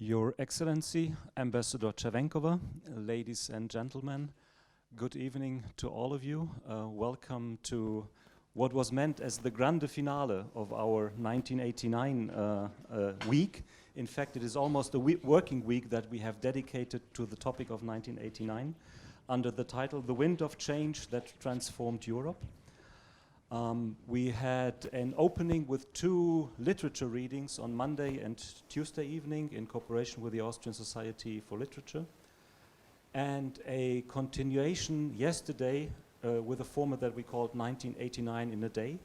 Your Excellency, Ambassador Červenkova, ladies and gentlemen, good evening to all of you. Welcome to what was meant as the grande finale of our 1989 week. In fact, it is almost a working week that we have dedicated to the topic of 1989 under the title The Wind of Change That Transformed Europe. We had an opening with 2 literature readings on Monday and Tuesday evening in cooperation with the Austrian Society for Literature, and a continuation yesterday with a format that we called 1989 in a Day,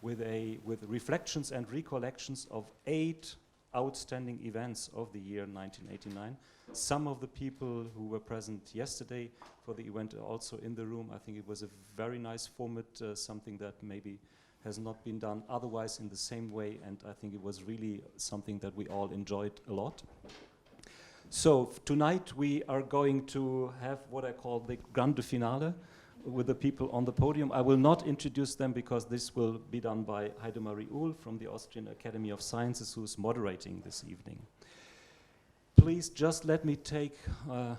with reflections and recollections of 8 outstanding events of the year 1989. Some of the people who were present yesterday for the event are also in the room. I think it was a very nice format, something that maybe has not been done otherwise in the same way, and I think it was really something that we all enjoyed a lot. So tonight we are going to have what I call the grande finale with the people on the podium. I will not introduce them because this will be done by Heidemarie Uhl from the Austrian Academy of Sciences, who is moderating this evening. Please just let me take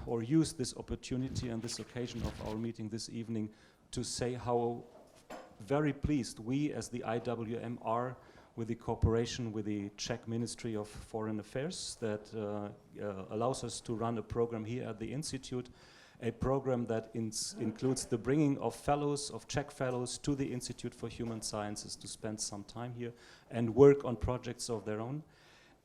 or use this opportunity and this occasion of our meeting this evening to say how very pleased we as the IWM are with the cooperation with the Czech Ministry of Foreign Affairs that allows us to run a program here at the Institute, a program that includes the bringing of fellows, of Czech fellows, to the Institute for Human Sciences to spend some time here and work on projects of their own,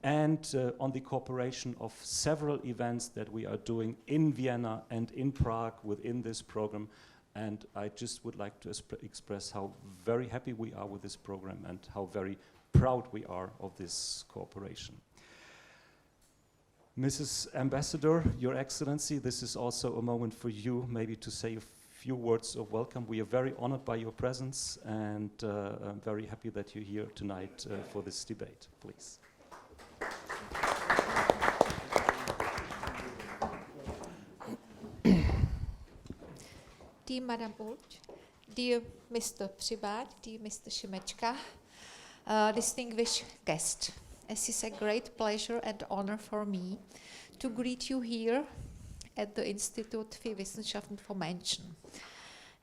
and on the cooperation of several events that we are doing in Vienna and in Prague within this program. And I just would like to express how very happy we are with this program and how very proud we are of this cooperation. Mrs. Ambassador, Your Excellency, this is also a moment for you maybe to say a few words of welcome. We are very honored by your presence, and I'm very happy that you're here tonight for this debate. Please. Dear Madam Uhl, dear Mr. Přibáň, dear Mr. Šimečka, distinguished guest, it is a great pleasure and honor for me to greet you here at the Institut für Wissenschaften for Menschen.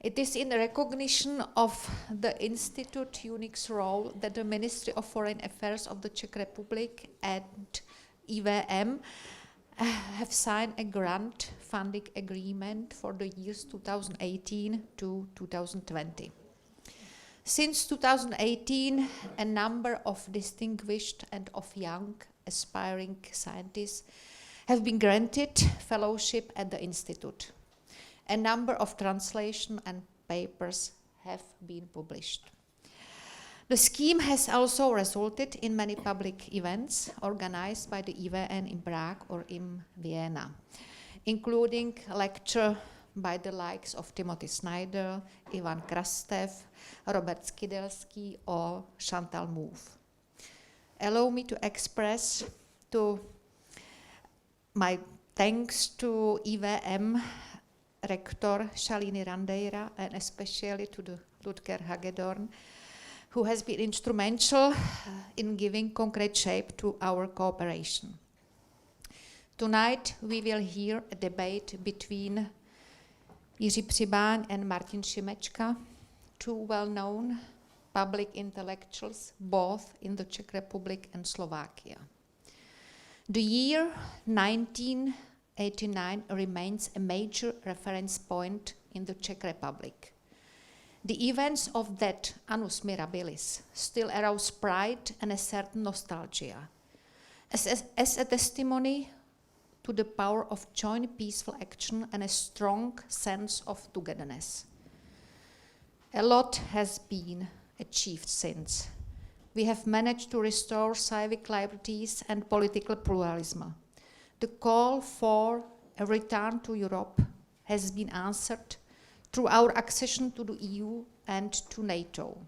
It is in recognition of the Institute's unique role that the Ministry of Foreign Affairs of the Czech Republic and IWM have signed a grant funding agreement for the years 2018 to 2020. Since 2018, a number of distinguished and of young aspiring scientists have been granted fellowship at the Institute. A number of translations and papers have been published. The scheme has also resulted in many public events organized by the IWM in Prague or in Vienna, including a lecture by the likes of Timothy Snyder, Ivan Krastev, Robert Skidelski, or Chantal Mouffe. Allow me to express my thanks to IWM Rector Shalini Randeira and especially to the Ludger Hagedorn, who has been instrumental in giving concrete shape to our cooperation. Tonight we will hear a debate between Jiří Přibáň and Martin Šimečka, 2 well-known public intellectuals both in the Czech Republic and Slovakia. The year 1989 remains a major reference point in the Czech Republic. The events of that annus mirabilis still arouse pride and a certain nostalgia, as a testimony to the power of joint peaceful action and a strong sense of togetherness. A lot has been achieved since. We have managed to restore civic liberties and political pluralism. The call for a return to Europe has been answered through our accession to the EU and to NATO.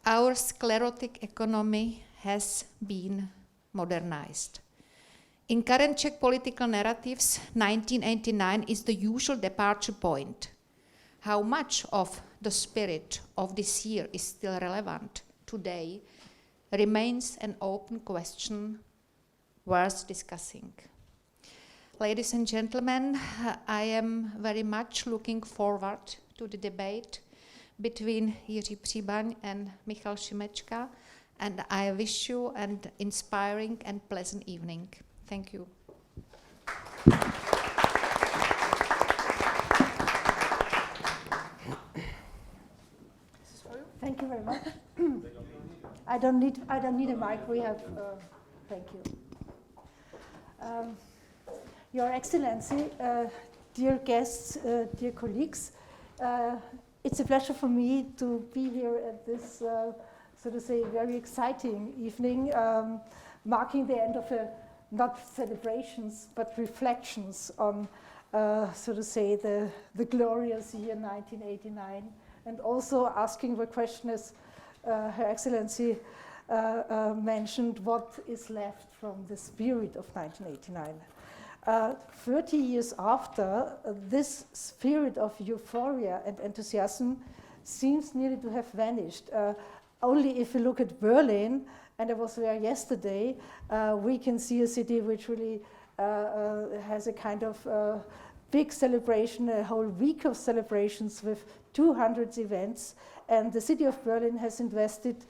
Our sclerotic economy has been modernized. In current Czech political narratives, 1989 is the usual departure point. How much of the spirit of this year is still relevant today remains an open question worth discussing. Ladies and gentlemen, I am very much looking forward to the debate between Jiří Přibáň and Michal Šimečka, and I wish you an inspiring and pleasant evening. Thank you. Thank you very much. I don't need a mic. We have. Thank you. Your Excellency, dear guests, dear colleagues, it's a pleasure for me to be here at this, so to say, very exciting evening, marking the end of not celebrations but reflections on, so to say, the glorious year 1989, and also asking the question, as Her Excellency mentioned, what is left from the spirit of 1989. 30 years after, this spirit of euphoria and enthusiasm seems nearly to have vanished. Only if you look at Berlin, and I was there yesterday, we can see a city which really has a kind of big celebration, a whole week of celebrations with 200 events, and the city of Berlin has invested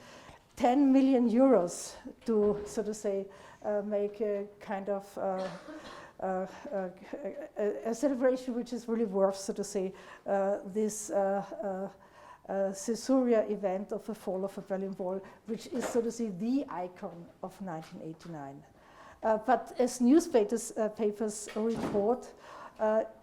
10 million euros to, so to say, make a kind of a celebration which is really worth, so to say, this caesura event of the fall of the Berlin Wall, which is, so to say, the icon of 1989. But as newspapers report,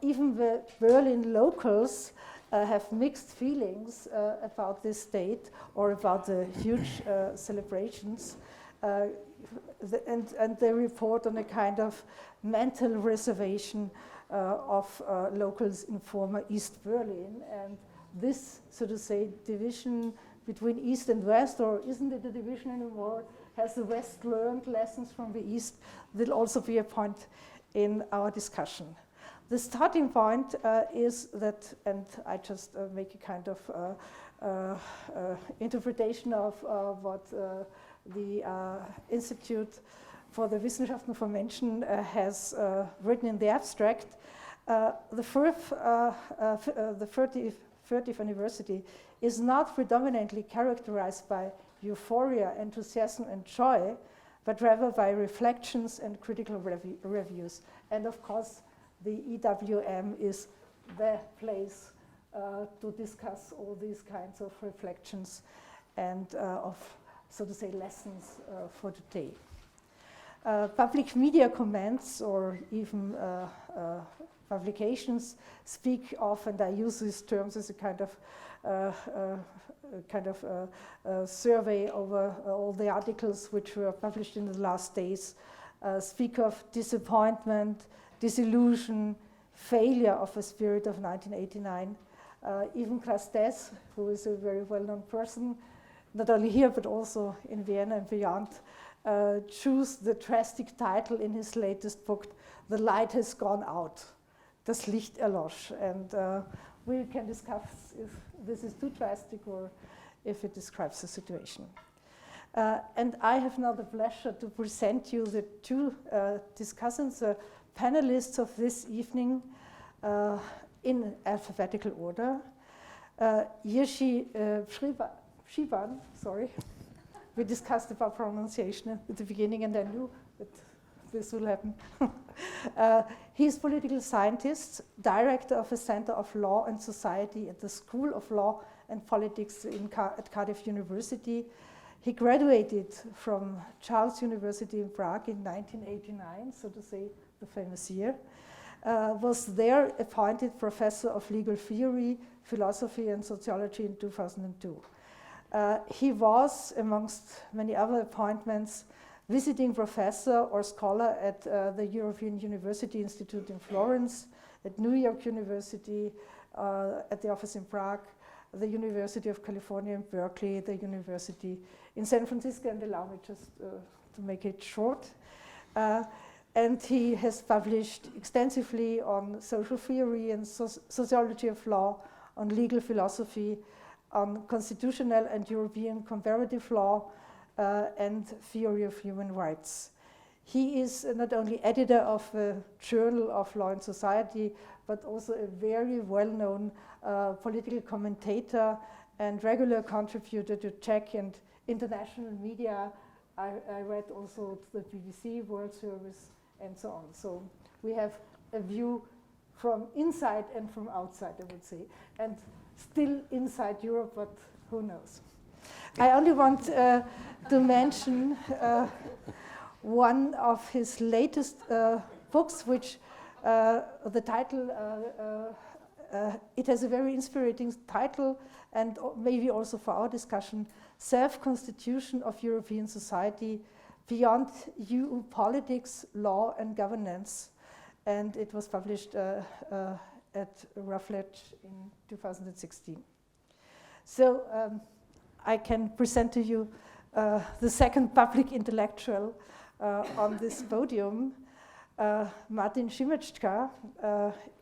even the Berlin locals have mixed feelings about this date or about the huge celebrations. And they report on a kind of mental reservation of locals in former East Berlin. And this, so to say, division between East and West, or isn't it a division anymore? Has the West learned lessons from the East? Will also be a point in our discussion. The starting point is that, and I just make a kind of interpretation of what the Institute for the Wissenschaften von Menschen has written in the abstract. The 30th anniversary is not predominantly characterized by euphoria, enthusiasm, and joy, but rather by reflections and critical reviews. And of course, the IWM is the place to discuss all these kinds of reflections and of, so to say, lessons for today. Public media comments or even publications speak of, and I use these terms as a kind of survey over all the articles which were published in the last days, speak of disappointment, disillusion, failure of the spirit of 1989. Even Clastes, who is a very well-known person, not only here but also in Vienna and beyond, chose the drastic title in his latest book, "The Light Has Gone Out," Das Licht erlosch. And we can discuss if this is too drastic or if it describes the situation. And I have now the pleasure to present you the two discussants, panelists of this evening in alphabetical order. Jiří Přibáň, sorry. We discussed about pronunciation at the beginning, and I knew that this will happen. He is political scientist, director of the Center of Law and Society at the School of Law and Politics at Cardiff University. He graduated from Charles University in Prague in 1989, so to say, the famous year. Was there appointed professor of legal theory, philosophy, and sociology in 2002. He was, amongst many other appointments, visiting professor or scholar at the European University Institute in Florence, at New York University, at the office in Prague, the University of California in Berkeley, the University in San Francisco, and allow me just to make it short. And he has published extensively on social theory and sociology of law, on legal philosophy, on constitutional and European comparative law, and theory of human rights. He is not only editor of the Journal of Law and Society, but also a very well-known political commentator and regular contributor to Czech and international media. I read also the BBC World Service and so on. So we have a view from inside and from outside, I would say, and still inside Europe, but who knows. I only want to mention one of his latest books, which the title, it has a very inspiring title, and maybe also for our discussion, Self-Constitution of European Society, Beyond EU Politics, Law and Governance. And it was published at Routledge in 2016. So I can present to you the second public intellectual on this podium, Martin Šimečka.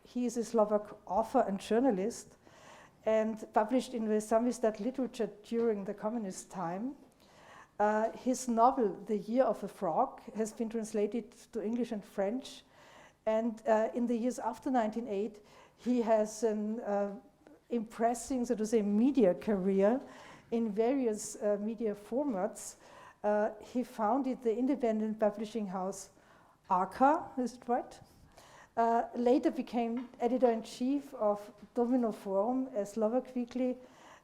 He is a Slovak author and journalist and published in the Samizdat literature during the communist time. His novel, The Year of a Frog, has been translated to English and French. And in the years after 1908, he has an impressive, so to say, media career in various media formats. He founded the independent publishing house Arca, is it right? Later became editor-in-chief of Domino Forum, a Slovak weekly,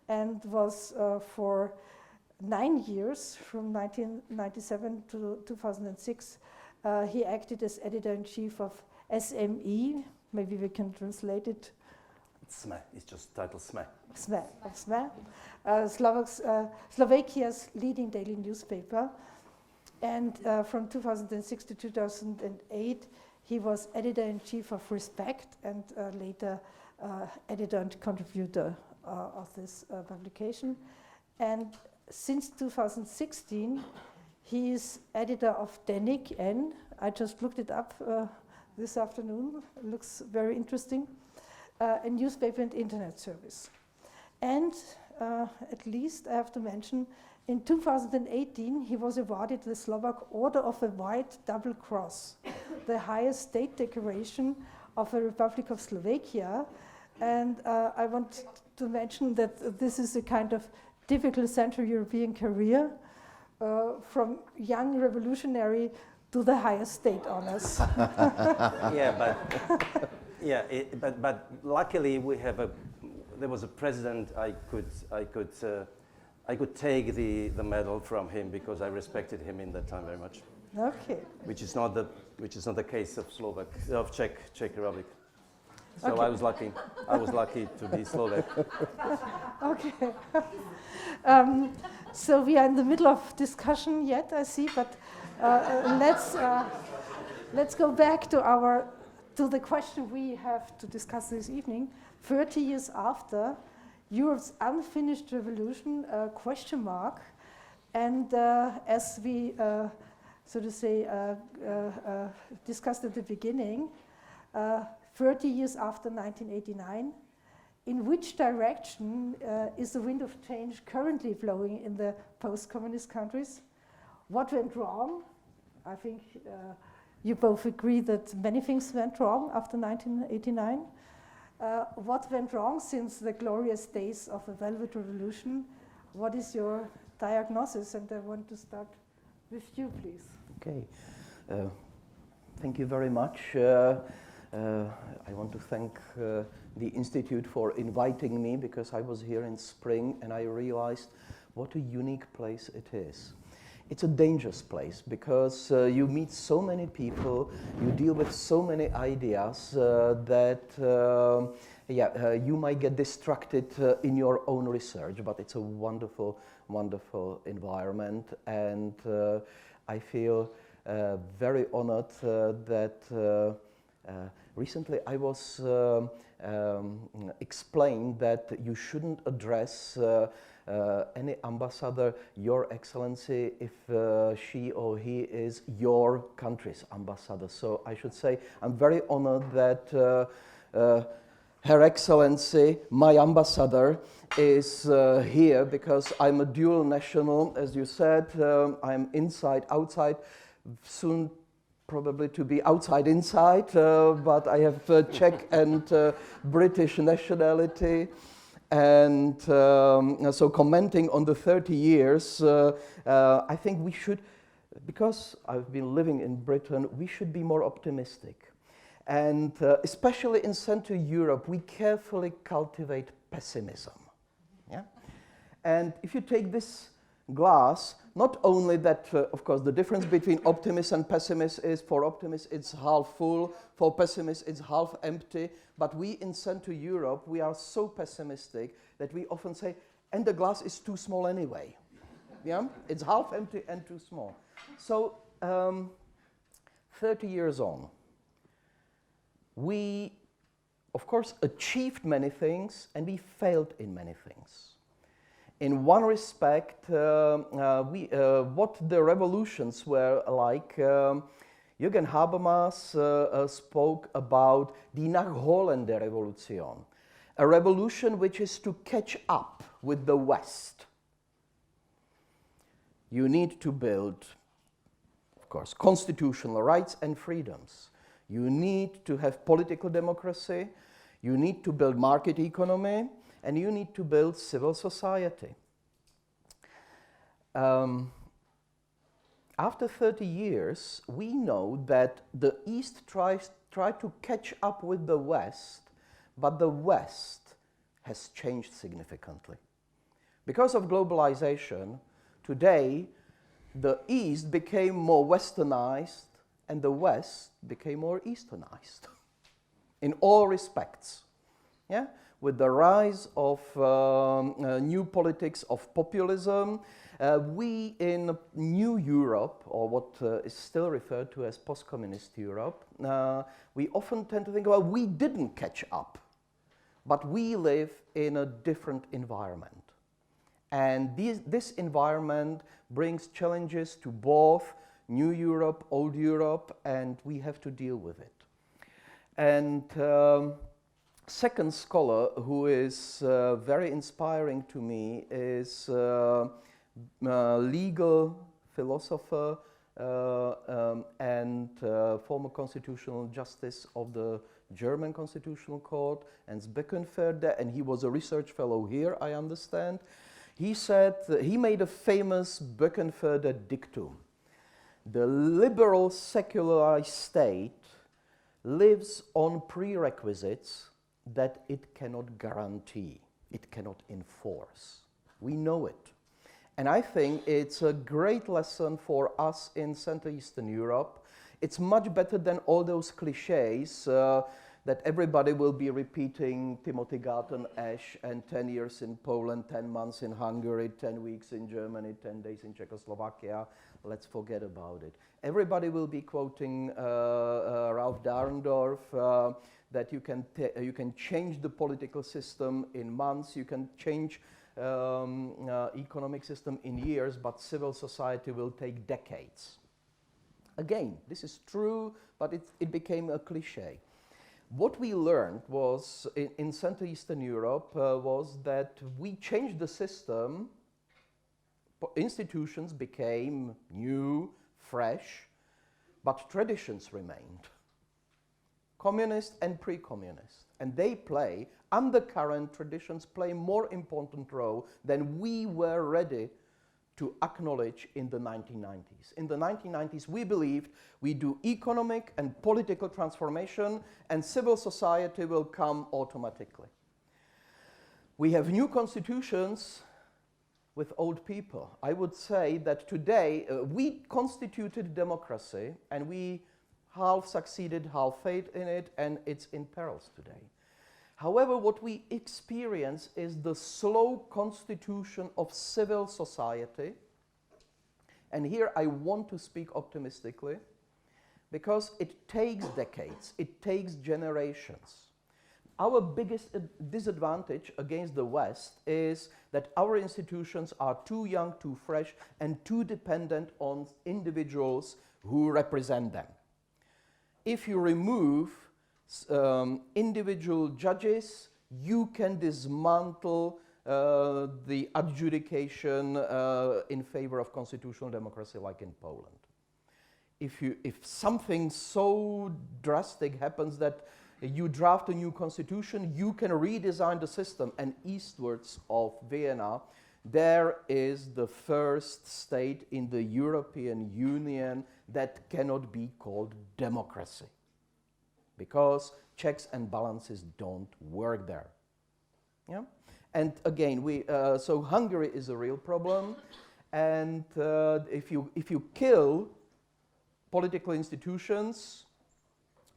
and was for 9 years, from 1997 to 2006, he acted as editor-in-chief of SME. Maybe we can translate it. SME, it's just titled SME. SME. Slovakia's leading daily newspaper. And from 2006 to 2008, he was editor-in-chief of Respect and later editor and contributor of this publication. And since 2016, he is editor of Denik N. I just looked it up this afternoon. It looks very interesting. A newspaper and internet service. And at least I have to mention, in 2018, he was awarded the Slovak Order of the White Double Cross, the highest state decoration of the Republic of Slovakia. And I want to mention that this is a kind of typical Central European career, from young revolutionary to the highest state honors. But luckily we have there was a president I could take the medal from him because I respected him in that time very much. Okay. Which is not the case of Czech Republic. So Okay. I was lucky to be Slovak. Okay. So we are in the middle of discussion yet, I see, but let's go back to the question we have to discuss this evening. 30 years after Europe's unfinished revolution, question mark, and as we so to say discussed at the beginning, 30 years after 1989, in which direction is the wind of change currently blowing in the post-communist countries? What went wrong? I think you both agree that many things went wrong after 1989. What went wrong since the glorious days of the Velvet Revolution? What is your diagnosis? And I want to start with you, please. Okay. Thank you very much. I want to thank the Institute for inviting me, because I was here in spring and I realized what a unique place it is. It's a dangerous place because you meet so many people, you deal with so many ideas that you might get distracted in your own research, but it's a wonderful, wonderful environment, and I feel very honored that recently I was explained that you shouldn't address any ambassador, Your Excellency, if she or he is your country's ambassador. So I should say I'm very honored that Her Excellency, my ambassador, is here, because I'm a dual national, as you said. I'm inside, outside. Soon probably to be outside inside, but I have Czech and British nationality. And so commenting on the 30 years, I think we should, because I've been living in Britain, we should be more optimistic. And especially in Central Europe, we carefully cultivate pessimism. Yeah? And if you take this glass, not only that, of course, the difference between optimist and pessimist is for optimists it's half full, for pessimists it's half empty, but we in Central Europe, we are so pessimistic that we often say, and the glass is too small anyway. Yeah? It's half empty and too small. So 30 years on, we, of course, achieved many things and we failed in many things. In one respect, what the revolutions were like, Jürgen Habermas spoke about die nachholende Revolution, a revolution which is to catch up with the West. You need to build, of course, constitutional rights and freedoms. You need to have political democracy, you need to build market economy, and you need to build civil society. After 30 years, we know that the East tried to catch up with the West, but the West has changed significantly. Because of globalization, today, the East became more westernized and the West became more easternized in all respects. Yeah? With the rise of new politics of populism, we in New Europe, or what is still referred to as post-communist Europe, we often tend to think, well, we didn't catch up, but we live in a different environment. And this environment brings challenges to both New Europe, Old Europe, and we have to deal with it. And second scholar who is very inspiring to me is legal philosopher and former constitutional justice of the German Constitutional Court, Hans Beckenferder, and he was a research fellow here, I understand. He said, he made a famous Beckenferder dictum. The liberal secularized state lives on prerequisites that it cannot guarantee, it cannot enforce. We know it. And I think it's a great lesson for us in Central Eastern Europe. It's much better than all those cliches that everybody will be repeating, Timothy Garton Ash, and 10 years in Poland, 10 months in Hungary, 10 weeks in Germany, 10 days in Czechoslovakia. Let's forget about it. Everybody will be quoting Ralph Dahrendorf, that you can change the political system in months, you can change economic system in years, but civil society will take decades. Again, this is true, but it became a cliche. What we learned was in Central Eastern Europe was that we changed the system, institutions became new, fresh, but traditions remained. Communist and pre-communist. And they play, undercurrent traditions play more important role than we were ready to acknowledge in the 1990s. In the 1990s, we believed we do economic and political transformation and civil society will come automatically. We have new constitutions with old people. I would say that today we constituted democracy and we half succeeded, half failed in it, and it's in perils today. However, what we experience is the slow constitution of civil society. And here I want to speak optimistically, because it takes decades, it takes generations. Our biggest disadvantage against the West is that our institutions are too young, too fresh, and too dependent on individuals who represent them. If you remove individual judges, you can dismantle the adjudication in favor of constitutional democracy like in Poland. if something so drastic happens that you draft a new constitution, you can redesign the system. And eastwards of Vienna, there is the first state in the European Union that cannot be called democracy, because checks and balances don't work there. Yeah? And again, so Hungary is a real problem, and if you kill political institutions,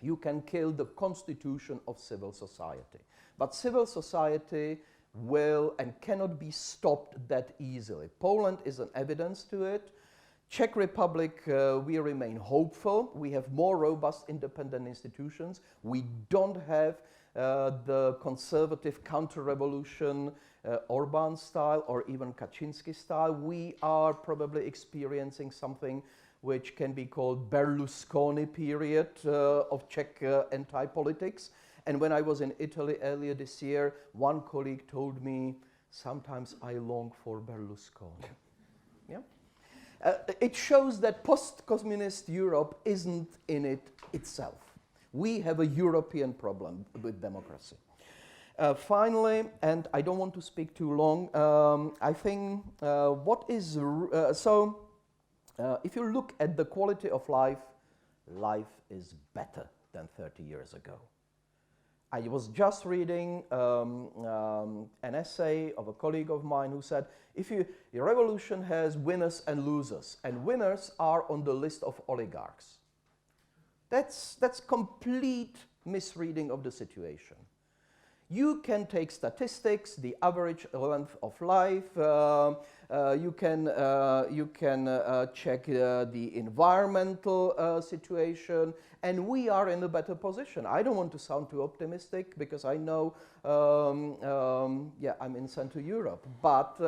you can kill the constitution of civil society. But civil society will and cannot be stopped that easily. Poland is an evidence to it. Czech Republic, we remain hopeful. We have more robust independent institutions. We don't have the conservative counter-revolution Orban style or even Kaczynski style. We are probably experiencing something which can be called Berlusconi period of Czech anti-politics. And when I was in Italy earlier this year, one colleague told me, sometimes I long for Berlusconi. Yeah? It shows that post-communist Europe isn't in it itself. We have a European problem with democracy. Finally, and I don't want to speak too long, I think if you look at the quality of life, life is better than 30 years ago. I was just reading an essay of a colleague of mine who said, a revolution has winners and losers, and winners are on the list of oligarchs. That's complete misreading of the situation. You can take statistics, the average length of life, you can check the environmental situation, and we are in a better position. I don't want to sound too optimistic because I know, I'm in Central Europe, but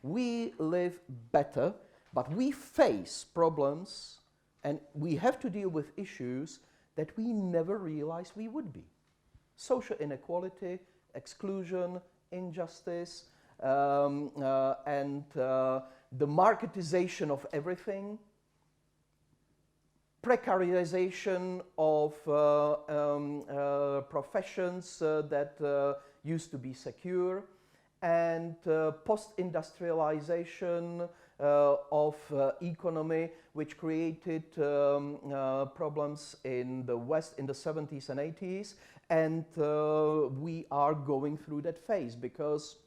we live better, but we face problems and we have to deal with issues that we never realized we would be. Social inequality, exclusion, injustice, and the marketization of everything, precarization of professions that used to be secure, and post-industrialization of economy, which created problems in the West in the 70s and 80s. And we are going through that phase because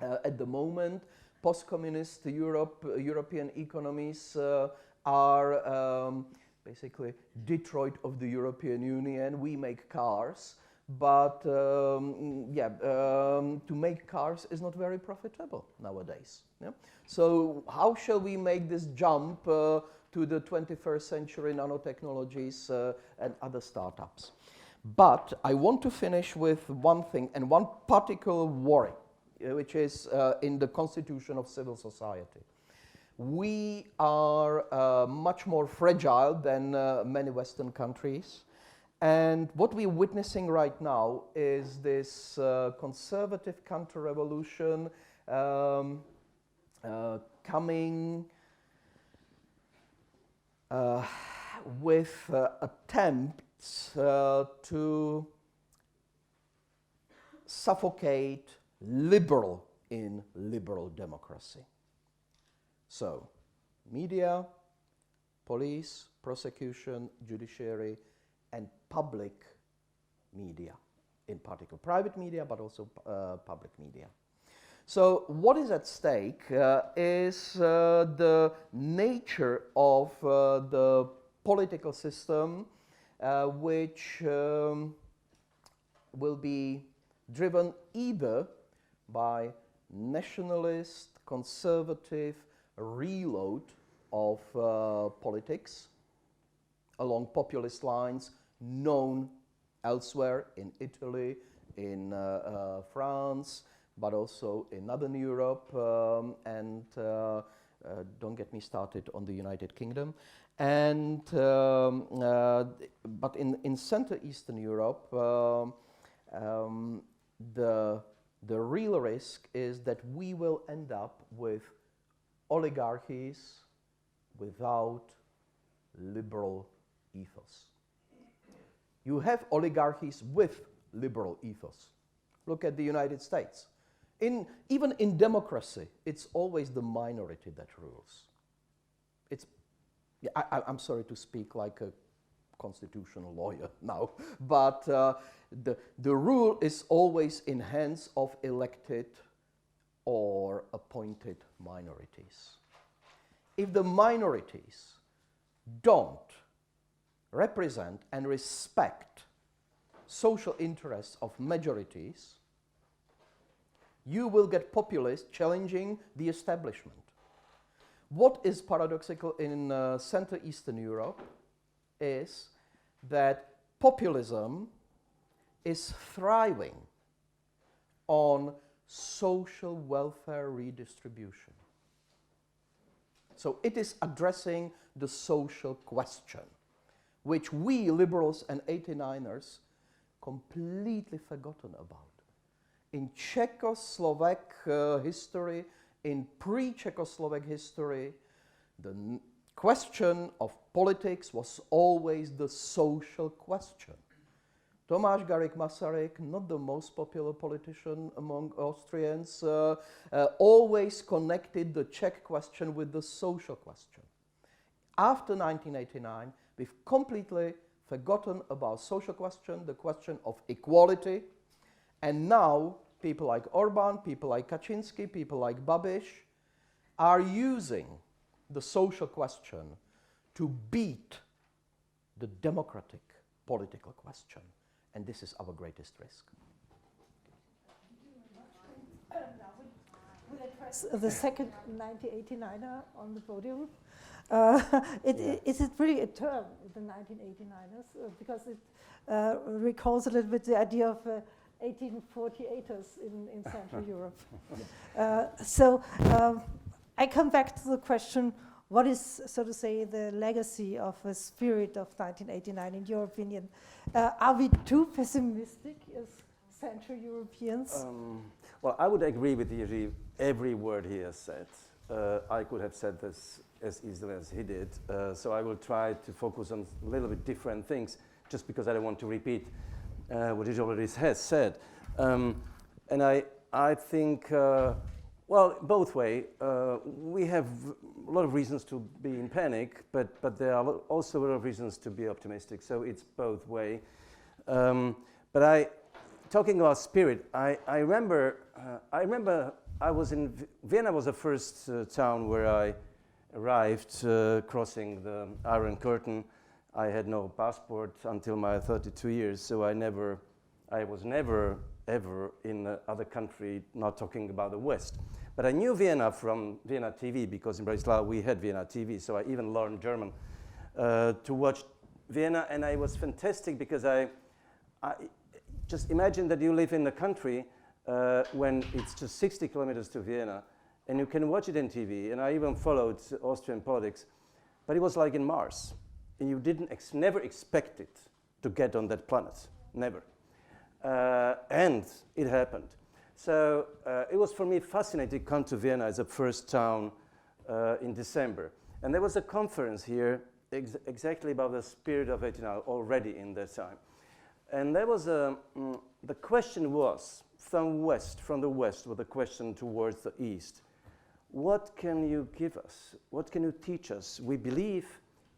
at the moment, post-communist European economies are basically Detroit of the European Union. We make cars, but to make cars is not very profitable nowadays. Yeah? So how shall we make this jump to the 21st century nanotechnologies and other startups? But I want to finish with one thing and one particular worry, which is in the constitution of civil society. We are much more fragile than many Western countries. And what we're witnessing right now is this conservative counter-revolution coming with attempts to suffocate liberal in liberal democracy. So, media, police, prosecution, judiciary, and public media, in particular private media, but also public media. So what is at stake is the nature of the political system which will be driven either by nationalist, conservative reload of politics along populist lines known elsewhere in Italy, in France, but also in Northern Europe, and don't get me started on the United Kingdom. And but in Central Eastern Europe, the real risk is that we will end up with oligarchies without liberal ethos. You have oligarchies with liberal ethos. Look at the United States. Even in democracy, it's always the minority that rules. I'm sorry to speak like a constitutional lawyer now, but the rule is always in hands of elected or appointed minorities. If the minorities don't represent and respect social interests of majorities, you will get populists challenging the establishment. What is paradoxical in Central Eastern Europe is that populism is thriving on social welfare redistribution. So it is addressing the social question, which we liberals and 89ers completely forgotten about. In Czechoslovak history, in pre-Czechoslovak history, the question of politics was always the social question. Tomáš Garrigue Masaryk, not the most popular politician among Austrians, always connected the Czech question with the social question. After 1989, we've completely forgotten about social question, the question of equality, and now people like Orbán, people like Kaczynski, people like Babiš are using the social question to beat the democratic political question. And this is our greatest risk. We'll address the second 1989er on the podium. Is it really a term, the 1989ers? Because it recalls a little bit the idea of 1848ers in Central Europe. I come back to the question, what is, so to say, the legacy of the spirit of 1989 in your opinion? Are we too pessimistic as Central Europeans? Well, I would agree with Jiří, every word he has said. I could have said this as easily as he did. So I will try to focus on a little bit different things, just because I don't want to repeat what he already has said. And I think, well, both way, we have a lot of reasons to be in panic, but there are also a lot of reasons to be optimistic. So it's both way. But talking about spirit, I remember I was in Vienna. Was the first town where I arrived, crossing the Iron Curtain. I had no passport until my 32 years, so I was never ever in other country, not talking about the West. But I knew Vienna from Vienna TV, because in Bratislava we had Vienna TV, so I even learned German to watch Vienna, and it was fantastic because I just imagine that you live in a country when it's just 60 kilometers to Vienna, and you can watch it on TV, and I even followed Austrian politics, but it was like in Mars, and you never expected to get on that planet, never. And it happened. So it was for me fascinating to come to Vienna as a first town in December. And there was a conference here exactly about the spirit of 89 already in that time. And there was the question was from the west, with a question towards the east. What can you give us? What can you teach us? We believe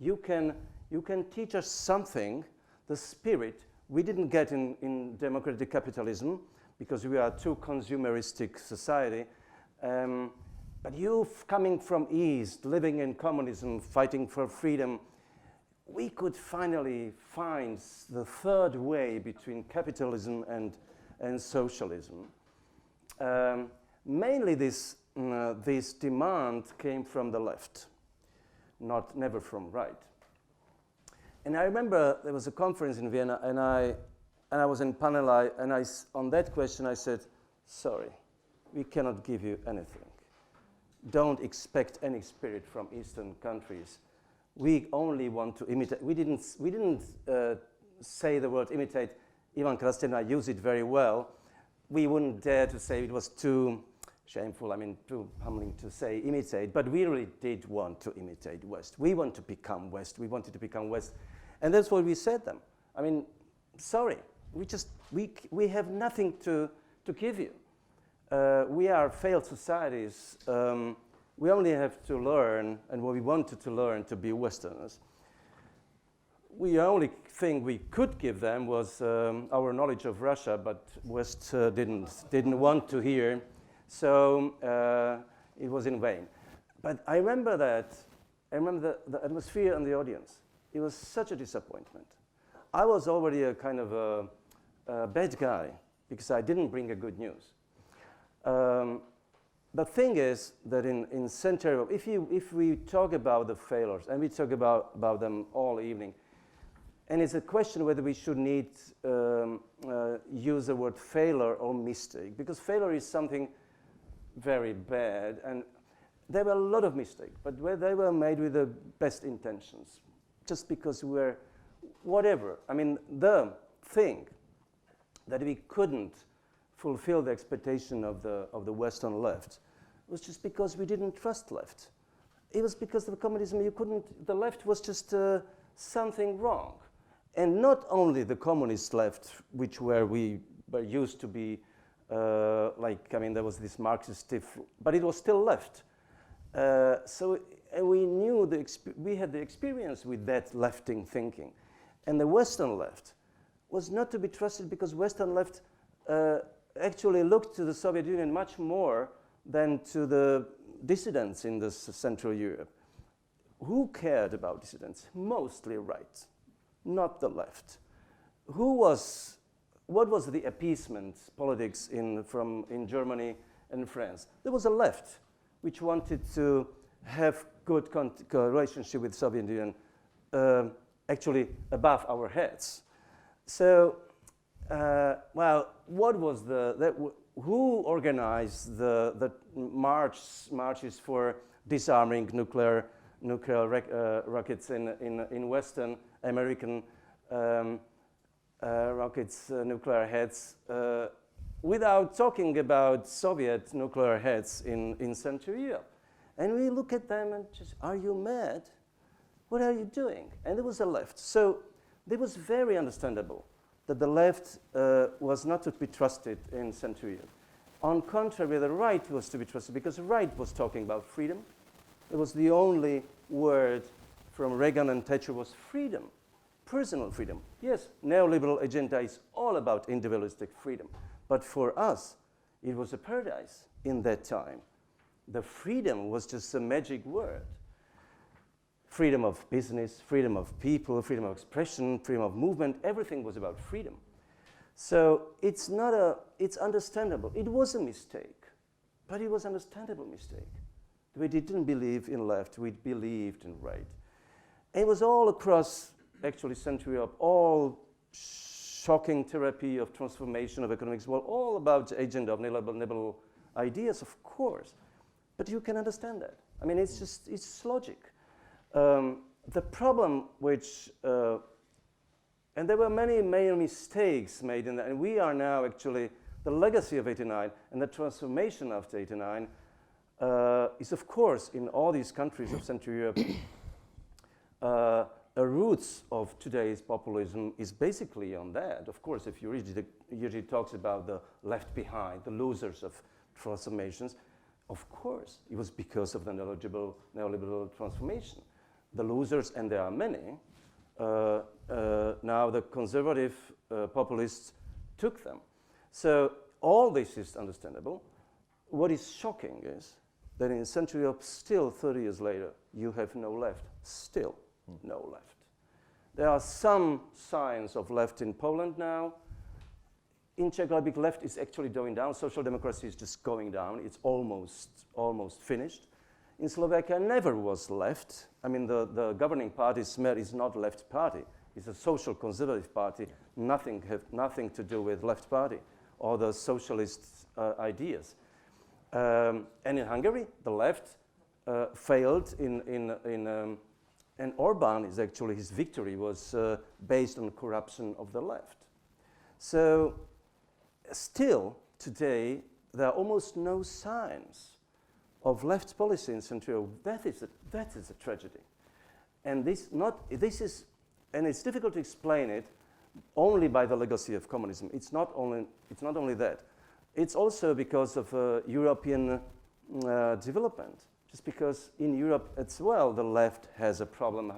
you can teach us something, the spirit we didn't get in democratic capitalism, because we are too consumeristic society. But you coming from East, living in communism, fighting for freedom, we could finally find the third way between capitalism and socialism. Mainly this demand came from the left, never from right. And I remember there was a conference in Vienna, and I was in panel, and on that question I said, sorry, we cannot give you anything. Don't expect any spirit from Eastern countries. We only want to imitate. We didn't say the word imitate. Ivan Krastin and I use it very well. We wouldn't dare to say it was too shameful, I mean, too humbling to say imitate, but we really did want to imitate West. We want to become West. We wanted to become West. And that's what we said them. I mean, sorry, we have nothing to give you. We are failed societies. We only have to learn, and what we wanted to learn, to be Westerners. The only thing we could give them was our knowledge of Russia, but West didn't want to hear, so it was in vain. But I remember the atmosphere in the audience. It was such a disappointment. I was already a kind of a bad guy because I didn't bring a good news. The thing is that in Central Europe, if we talk about the failures, and we talk about them all evening, and it's a question whether we should use the word failure or mistake, because failure is something very bad, and there were a lot of mistakes, but they were made with the best intentions, just because we were whatever. I mean, the thing that we couldn't fulfill the expectation of the Western left was just because we didn't trust left. It was because of communism. The left was just something wrong. And not only the communist left, which we were used to be, there was this Marxist stiff, but it was still left. So we knew, we had the experience with that left-wing thinking. And the Western left was not to be trusted because Western left actually looked to the Soviet Union much more than to the dissidents in Central Europe. Who cared about dissidents? Mostly right, not the left. What was the appeasement politics in Germany and France? There was a left which wanted to have good relationship with Soviet Union, actually above our heads. So, what was who organized the marches for disarming nuclear rockets in Western American rockets, nuclear heads, without talking about Soviet nuclear heads in Central Europe? And we look at them and just, are you mad? What are you doing? And there was a left. So it was very understandable that the left was not to be trusted in Central Europe. On contrary, the right was to be trusted because the right was talking about freedom. It was the only word from Reagan and Thatcher was freedom, personal freedom. Yes, neoliberal agenda is all about individualistic freedom. But for us, it was a paradise in that time. The freedom was just a magic word. Freedom of business, freedom of people, freedom of expression, freedom of movement, everything was about freedom. So it's understandable. It was a mistake, but it was an understandable mistake. We didn't believe in left, we believed in right. And it was all across, actually, Central Europe, all shocking therapy of transformation of economics, well, all about the agenda of neoliberal ideas, of course. But you can understand that. I mean, it's logic. The problem which, and there were many mistakes made in that, and we are now actually, the legacy of '89 and the transformation after '89 is, of course, in all these countries of Central Europe, the roots of today's populism is basically on that. Of course, if you read usually talks about the left behind, the losers of transformations, of course, it was because of the neoliberal transformation. The losers, and there are many, now the conservative populists took them. So all this is understandable. What is shocking is that in Central Europe, still 30 years later, you have no left, still no left. There are some signs of left in Poland now. In Czech Republic, left is actually going down. Social democracy is just going down. It's almost finished. In Slovakia, never was left. I mean, the governing party, Smer, is not left party. It's a social conservative party. Nothing to do with left party or the socialist ideas. And in Hungary, the left failed and Orban is actually, his victory was based on corruption of the left. So still today, there are almost no signs of left policy in Central Europe. That is a tragedy. And and it's difficult to explain it only by the legacy of communism. It's not only that. It's also because of European development. Just because in Europe as well, the left has a problem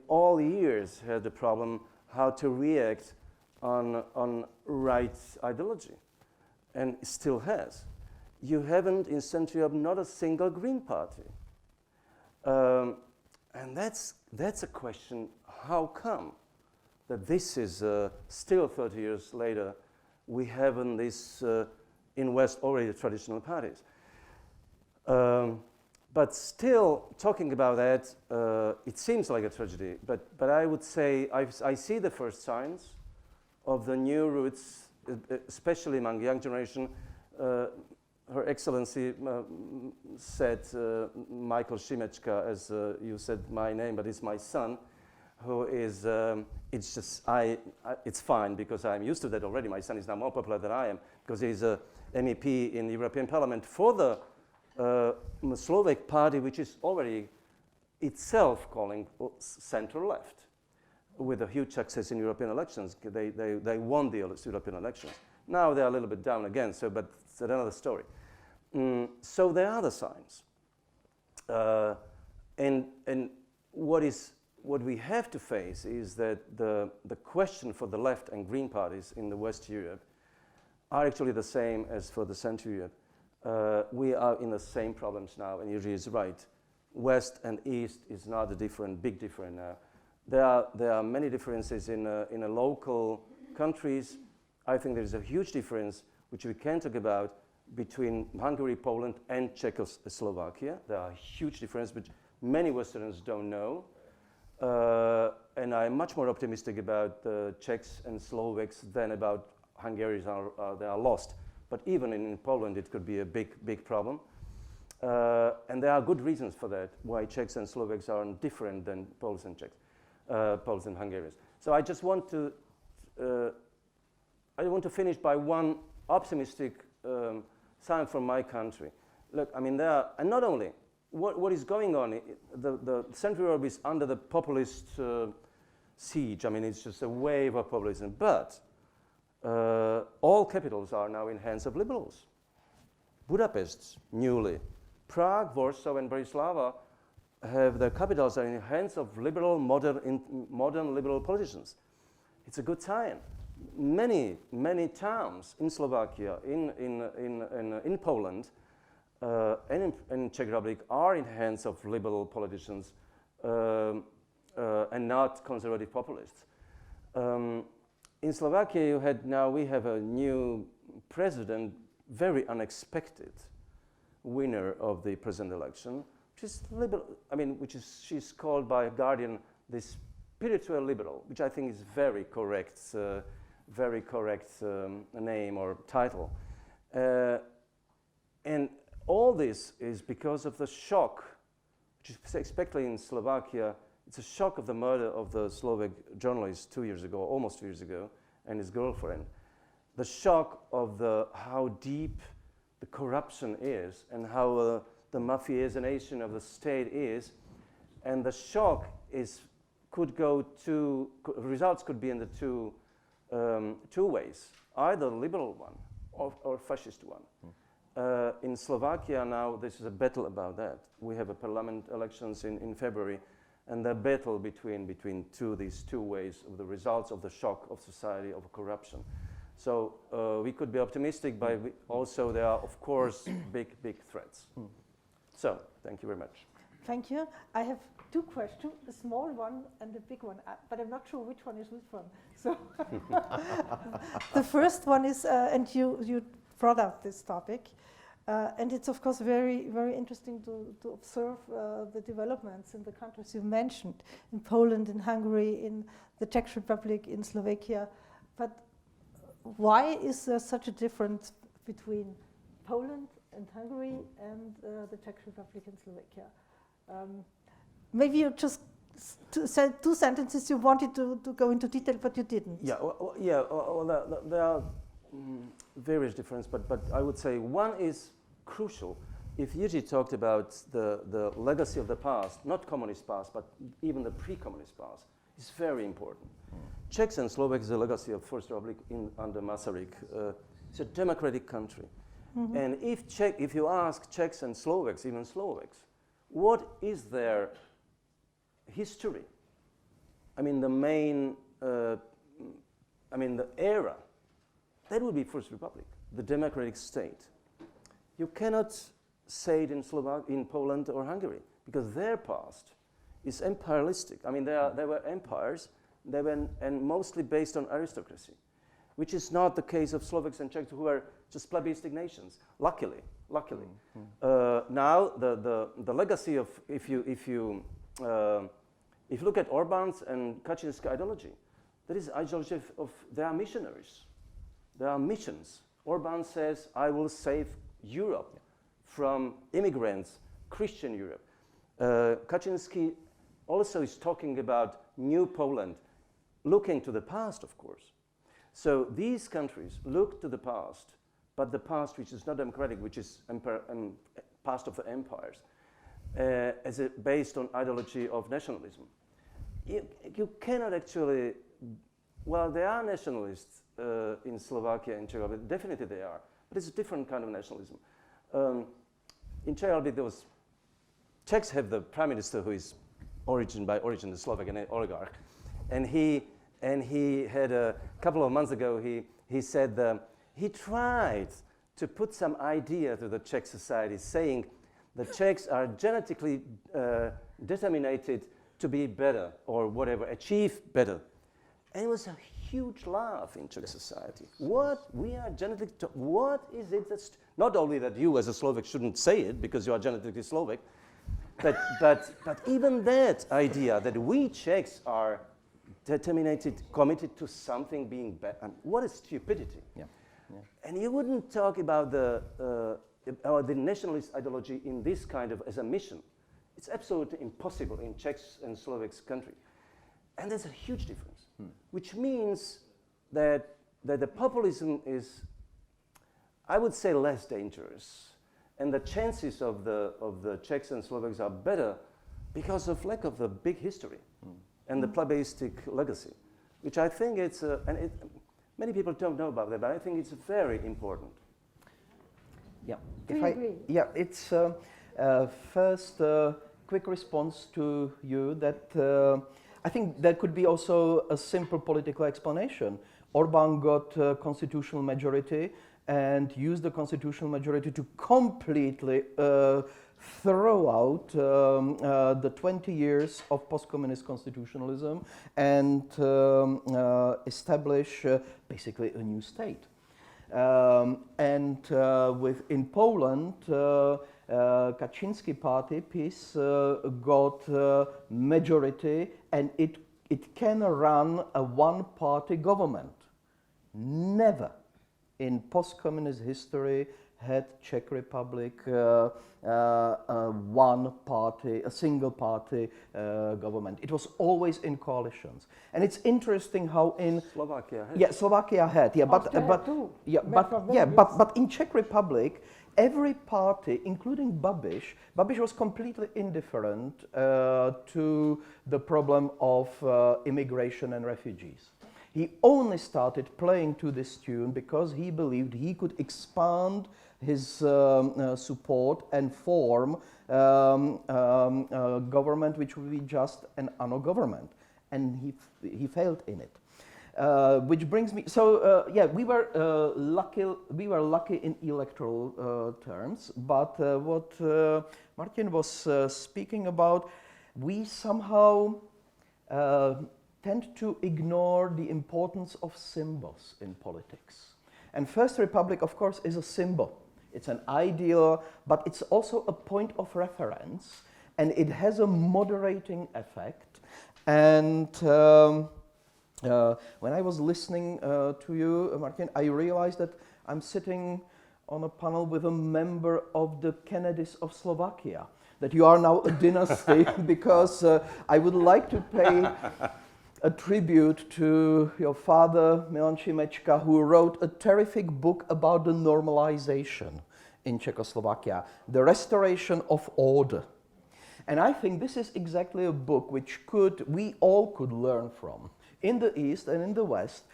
all years had the problem how to react on right ideology, and still has. You haven't in Central Europe not a single Green Party. And that's a question, how come that this is still 30 years later, we haven't this, in West already traditional parties. But still talking about that, it seems like a tragedy, but I would say I see the first signs of the new roots, especially among young generation. Her Excellency said Michael Šimečka, as you said my name, but it's my son, who is, it's fine because I'm used to that already. My son is now more popular than I am because he's a MEP in the European Parliament for the Slovak party, which is already itself calling center-left, with a huge success in European elections. They won the European elections. Now they're a little bit down again, but it's another story. So there are the signs. And what we have to face is that the question for the left and green parties in the West Europe are actually the same as for the Central Europe. We are in the same problems now, and Jiří is right. West and East is not a big difference now. There are many differences in local countries. I think there is a huge difference, which we can talk about, between Hungary, Poland, and Czechoslovakia. There are huge differences, which many Westerners don't know. And I'm much more optimistic about Czechs and Slovaks than about Hungarians they are lost. But even in Poland, it could be a big problem. And there are good reasons for that, why Czechs and Slovaks are different than Poles and Czechs, Poles and Hungarians. So I just want to, finish by one optimistic sign from my country. Look, there are, and not only, what is going on, the Central Europe is under the populist siege. It's just a wave of populism, but all capitals are now in hands of liberals. Budapest, newly. Prague, Warsaw, and Bratislava have their capitals are in the hands of liberal, modern liberal politicians. It's a good sign. Many towns in Slovakia, in Poland, and in Czech Republic are in hands of liberal politicians and not conservative populists. In Slovakia, we have a new president, very unexpected winner of the present election, which is liberal. She's called by a Guardian the spiritual liberal, which I think is very correct name or title. And all this is because of the shock, which is especially in Slovakia. It's a shock of the murder of the Slovak journalist almost 2 years ago, and his girlfriend. The shock of how deep the corruption is and how the mafiaization of the state is, and the shock results could be in the two ways, either liberal one or fascist one. In Slovakia now, this is a battle about that. We have a parliament elections in February, and the battle between these two ways of the results of the shock of society of corruption. So we could be optimistic, but also there are, of course, big threats. So thank you very much. Thank you. I have two questions, a small one and a big one, but I'm not sure which one is which one. So the first one is, and you brought up this topic, and it's of course very interesting to observe the developments in the countries you mentioned, in Poland, in Hungary, in the Czech Republic, in Slovakia. But why is there such a difference between Poland and Hungary and the Czech Republic and Slovakia? Maybe you just said two sentences. You wanted to go into detail, but you didn't. Yeah, there are various differences, but I would say one is crucial. If Jiří talked about the legacy of the past, not communist past, but even the pre-communist past, it's very important. Czechs and Slovaks is a legacy of First Republic under Masaryk. It's a democratic country. And if you ask Czechs and Slovaks, even Slovaks, what is their history? I mean, the main, the era, that would be First Republic, the democratic state. You cannot say it in Poland or Hungary, because their past is imperialistic. I mean, they were empires, and mostly based on aristocracy, which is not the case of Slovaks and Czechs, who are just plebiscite nations. Luckily. Now the legacy of if you look at Orban's and Kaczynski ideology, that is ideology of they are missionaries. There are missions. Orban says, I will save Europe from immigrants, Christian Europe. Kaczynski also is talking about new Poland, looking to the past, of course. So these countries look to the past, but the past which is not democratic, which is past of the empires, based on ideology of nationalism. You cannot actually, well, there are nationalists in Slovakia and Czech Republic, definitely they are, but it's a different kind of nationalism. In Czech Republic, Czechs have the prime minister who is by origin the Slovak, an oligarch, and he had a couple of months ago he said he tried to put some idea to the Czech society, saying the Czechs are genetically determined to be better or whatever, achieve better. And it was a huge laugh in Czech society. What? We are genetically... What is it that's... Not only that you as a Slovak shouldn't say it because you are genetically Slovak, but even that idea that we Czechs are determined, committed to something being better. What a stupidity. Yeah. And you wouldn't talk about the nationalist ideology in this kind of, as a mission. It's absolutely impossible in Czechs and Slovaks country. And there's a huge difference, which means that the populism is, I would say, less dangerous. And the chances of the Czechs and Slovaks are better because of lack of the big history and the plebiscite legacy, which I think it's, many people don't know about that, but I think it's very important. Yeah. Do you agree? Yeah, it's first quick response to you that I think there could be also a simple political explanation. Orban got a constitutional majority and used the constitutional majority to completely throw out the 20 years of post-communist constitutionalism and establish basically a new state. In Poland, Kaczynski party, PiS, got majority, and it can run a one-party government. Never in post-communist history had Czech Republic one party, a single party government. It was always in coalitions, and it's interesting how in Slovakia had. Yeah, Slovakia had. Yeah, but in Czech Republic, every party, including Babiš was completely indifferent to the problem of immigration and refugees. He only started playing to this tune because he believed he could expand his support and form a government which would be just an ANO government, and he failed in it. Which brings me. So we were lucky. We were lucky in electoral terms, but what Martin was speaking about, we somehow tend to ignore the importance of symbols in politics. And First Republic, of course, is a symbol. It's an ideal, but it's also a point of reference, and it has a moderating effect. And when I was listening to you, Martin, I realized that I'm sitting on a panel with a member of the Kennedys of Slovakia, that you are now a dynasty, because I would like to pay a tribute to your father, Milan Šimečka, who wrote a terrific book about the normalization in Czechoslovakia, the restoration of order. And I think this is exactly a book which we all could learn from, in the East and in the West,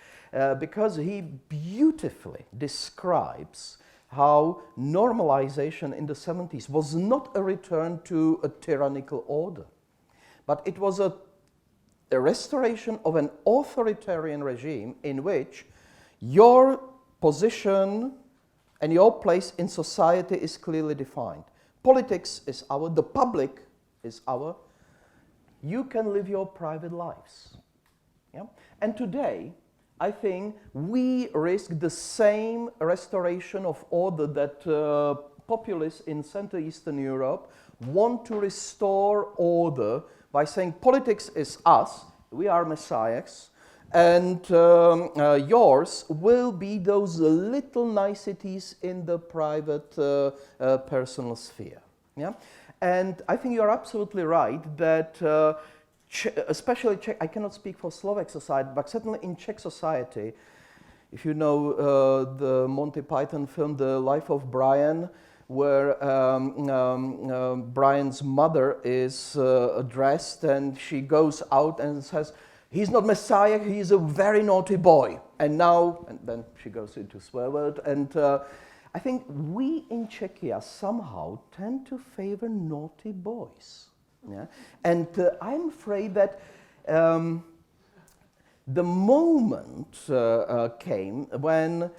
because he beautifully describes how normalization in the 70s was not a return to a tyrannical order, but it was a restoration of an authoritarian regime in which your position and your place in society is clearly defined. Politics is the public is you can live your private lives. Yeah? And today, I think we risk the same restoration of order that populists in Central Eastern Europe want to restore order by saying politics is us, we are messiahs, and yours will be those little niceties in the private personal sphere. Yeah? And I think you're absolutely right that especially Czech, I cannot speak for Slovak society, but certainly in Czech society, if you know the Monty Python film, The Life of Brian, where Brian's mother is addressed and she goes out and says, he's not Messiah, he's a very naughty boy. And then she goes into swear word. And I think we in Czechia somehow tend to favor naughty boys. Yeah? And I'm afraid that the moment came when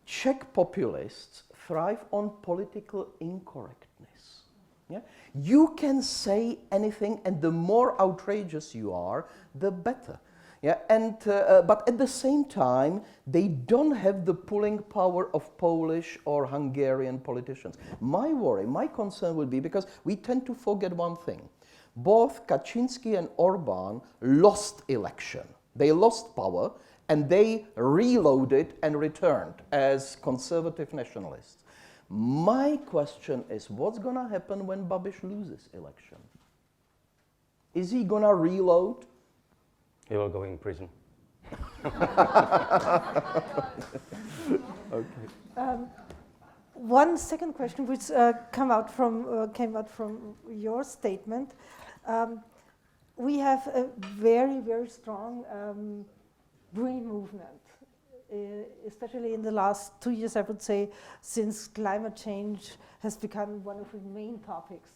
Czech populists thrive on political incorrectness. Yeah? You can say anything, and the more outrageous you are, the better. Yeah? And, but at the same time, they don't have the pulling power of Polish or Hungarian politicians. My worry, my concern would be, because we tend to forget one thing. Both Kaczynski and Orbán lost election. They lost power, and they reloaded and returned as conservative nationalists. My question is, what's going to happen when Babiš loses election? Is he going to reload? He will go in prison. Okay. One second question, which came out from your statement. We have a very, very strong green movement, especially in the last 2 years, I would say, since climate change has become one of the main topics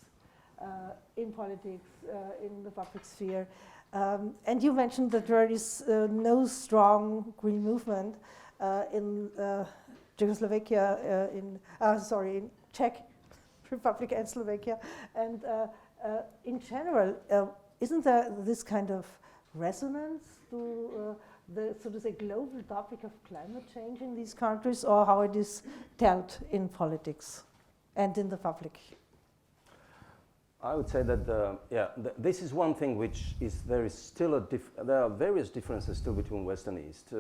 in politics, in the public sphere. And you mentioned that there is no strong green movement in Czechoslovakia, in Czech Republic and Slovakia, and in general, isn't there this kind of resonance to the, so to say, global topic of climate change in these countries, or how it is dealt in politics and in the public? I would say that this is one thing which is there are various differences still between West and East,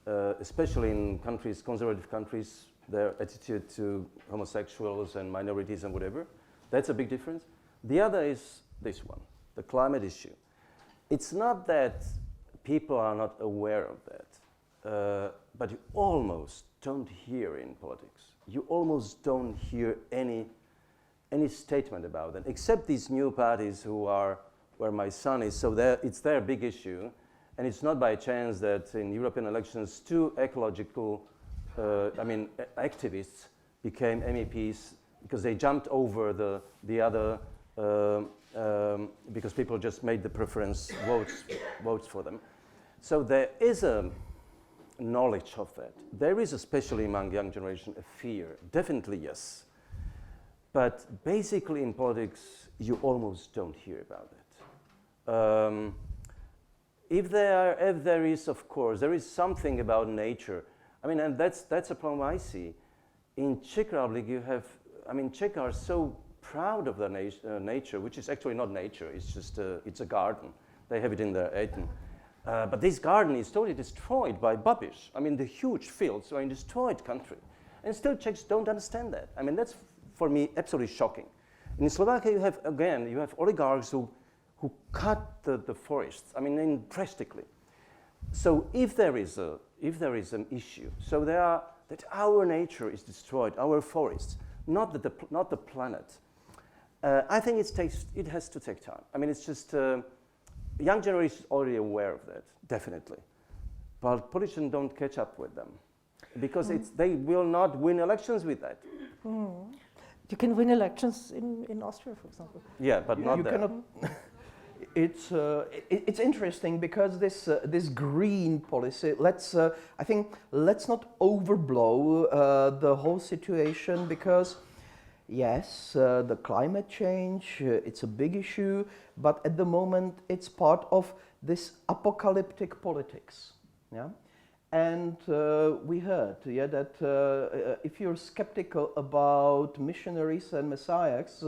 especially in countries, conservative countries, their attitude to homosexuals and minorities and whatever. That's a big difference. The other is this one, the climate issue. It's not that people are not aware of that, but you almost don't hear in politics. You almost don't hear any statement about it, except these new parties who are where my son is. So it's their big issue, and it's not by chance that in European elections, two ecological, activists became MEPs because they jumped over the other because people just made the preference votes for them. So there is a knowledge of that. There is, especially among young generation, a fear. Definitely, yes. But basically in politics, you almost don't hear about it. If there is, of course, there is something about nature. I mean, and that's a problem I see. In Czech Republic, you have, Czech are so proud of their nature, which is actually not nature. It's just it's a garden. They have it in their Eden. But this garden is totally destroyed by Babiš. The huge fields are in destroyed country, and still Czechs don't understand that. That's for me absolutely shocking. In Slovakia, you have oligarchs who who cut the forests, I mean, drastically. So if there is an issue, so that our nature is destroyed, our forests, not the planet. I think it has to take time. I mean, it's just young generation is already aware of that, definitely, but politicians don't catch up with them because they will not win elections with that. You can win elections in Austria, for example. Yeah, but not there. Cannot. It's interesting because this green policy. I think let's not overblow the whole situation because yes, the climate change it's a big issue, but at the moment it's part of this apocalyptic politics. Yeah. And we heard, that if you're skeptical about missionaries and messiahs,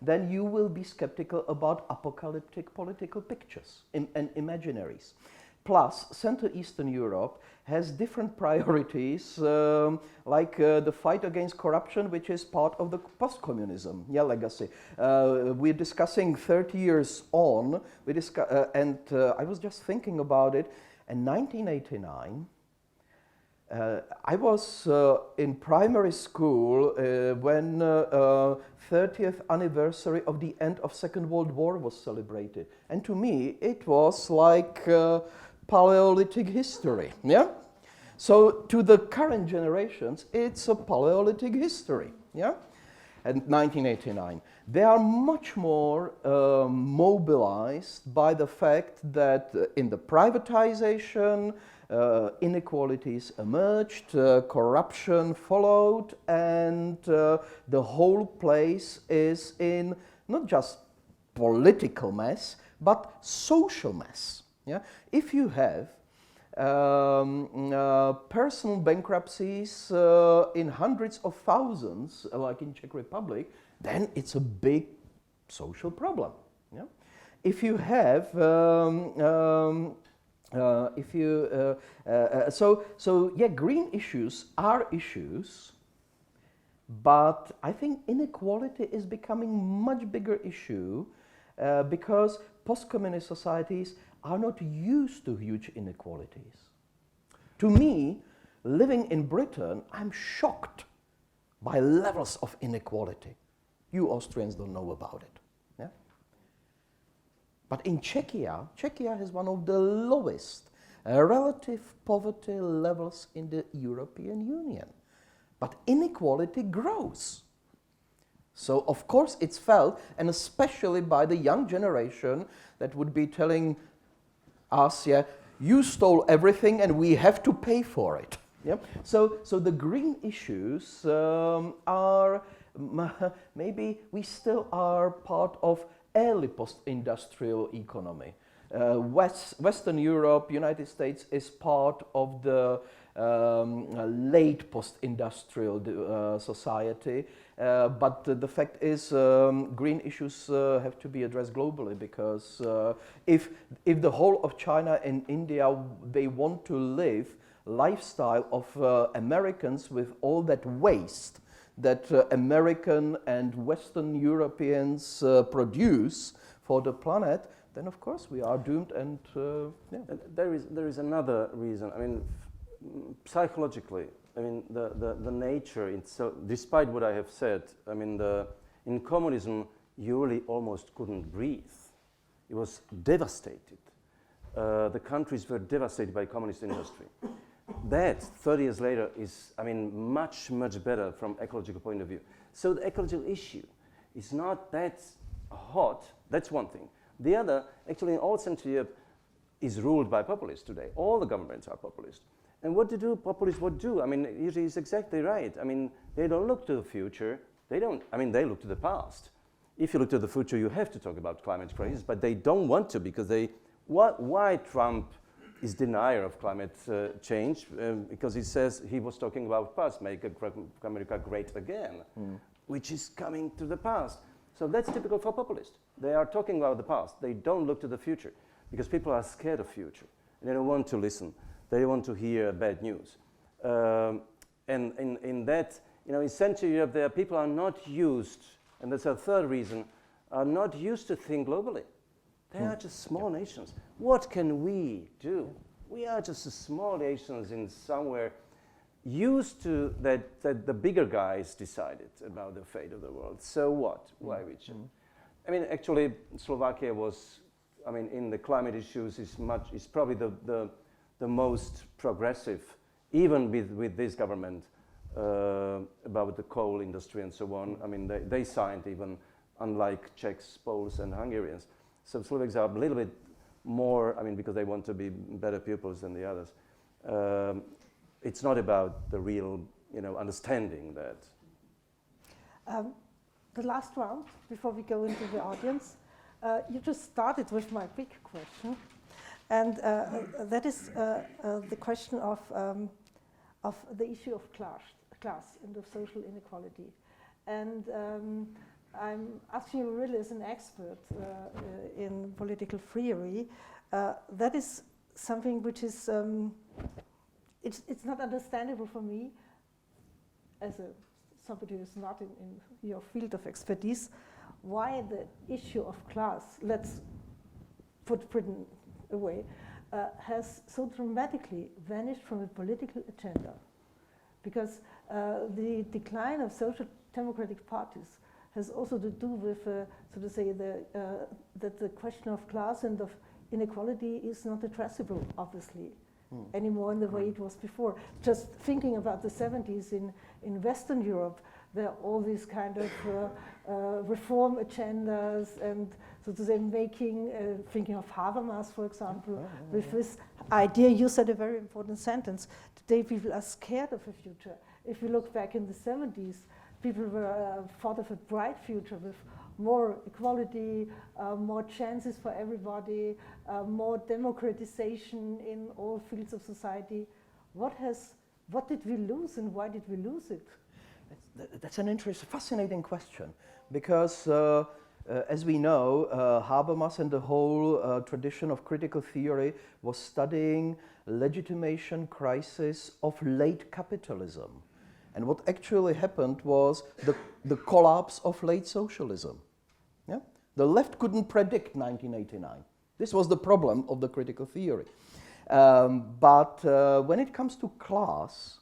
then you will be skeptical about apocalyptic political pictures and imaginaries. Plus, Central Eastern Europe has different priorities, like the fight against corruption, which is part of the post-communism legacy. We're discussing 30 years on, and I was just thinking about it. In 1989, I was in primary school when 30th anniversary of the end of Second World War was celebrated. And to me, it was like Paleolithic history, yeah? So to the current generations, it's a Paleolithic history, yeah? And 1989. They are much more mobilized by the fact that in the privatization, inequalities emerged, corruption followed, and the whole place is in not just political mess, but social mess. Yeah? If you have personal bankruptcies in hundreds of thousands, like in Czech Republic, then it's a big social problem. Yeah? If you have, green issues are issues, but I think inequality is becoming much bigger issue because post-communist societies are not used to huge inequalities. To me, living in Britain, I'm shocked by levels of inequality. You Austrians don't know about it. Yeah? But in Czechia has one of the lowest relative poverty levels in the European Union. But inequality grows. So of course it's felt, and especially by the young generation that would be telling us, you stole everything and we have to pay for it. Yeah? So the green issues are, maybe we still are part of early post-industrial economy. Western Europe, United States is part of the late post-industrial society, but the fact is green issues have to be addressed globally because if the whole of China and India, they want to live lifestyle of Americans with all that waste that American and Western Europeans produce for the planet, then of course we are doomed. And there is another reason. I mean, psychologically, I mean the nature. So despite what I have said, I mean in communism you really almost couldn't breathe. It was devastated. The countries were devastated by communist industry. That 30 years later is, I mean, much better from ecological point of view. So the ecological issue is not that hot. That's one thing. The other, actually, in all Central Europe, is ruled by populists today. All the governments are populist. And what do populists do? I mean, Jiří is exactly right. I mean, they don't look to the future. They look to the past. If you look to the future, you have to talk about climate crisis, but they don't want to because why Trump is denier of climate change? Because he says he was talking about past, make America great again, which is coming to the past. So that's typical for populists. They are talking about the past. They don't look to the future because people are scared of future. And they don't want to listen. They want to hear bad news. And in that, in Central Europe, there people are not used, and that's a third reason, are not used to think globally. They are just small nations. What can we do? We are just a small nations in somewhere used to that the bigger guys decided about the fate of the world. So what? Why we should? I mean, actually, Slovakia was, I mean, in the climate issues is probably the most progressive, even with this government, about the coal industry and so on. I mean, they signed even, unlike Czechs, Poles, and Hungarians. So Slovaks are a little bit more, I mean, because they want to be better pupils than the others. It's not about the real, understanding that. The last round, before we go into the audience, you just started with my big question, and that is the question of the issue of class and of social inequality. And I'm asking you really as an expert in political theory. That is something which is, it's not understandable for me as somebody who is not in your field of expertise, why the issue of class, let's put Britain away, has so dramatically vanished from the political agenda. Because the decline of social democratic parties has also to do with, so to say, that the question of class and of inequality is not addressable, obviously, anymore in the way it was before. Just thinking about the 70s in Western Europe, there are all these kind of reform agendas and, so to say, thinking of Habermas, for example, with this idea. You said a very important sentence. Today people are scared of the future. If you look back in the 70s, people were thought of a bright future with more equality, more chances for everybody, more democratization in all fields of society. What did we lose and why did we lose it? That's an interesting, fascinating question, because as we know, Habermas and the whole tradition of critical theory was studying legitimation crisis of late capitalism. And what actually happened was the collapse of late socialism. Yeah? The left couldn't predict 1989. This was the problem of the critical theory. But when it comes to class,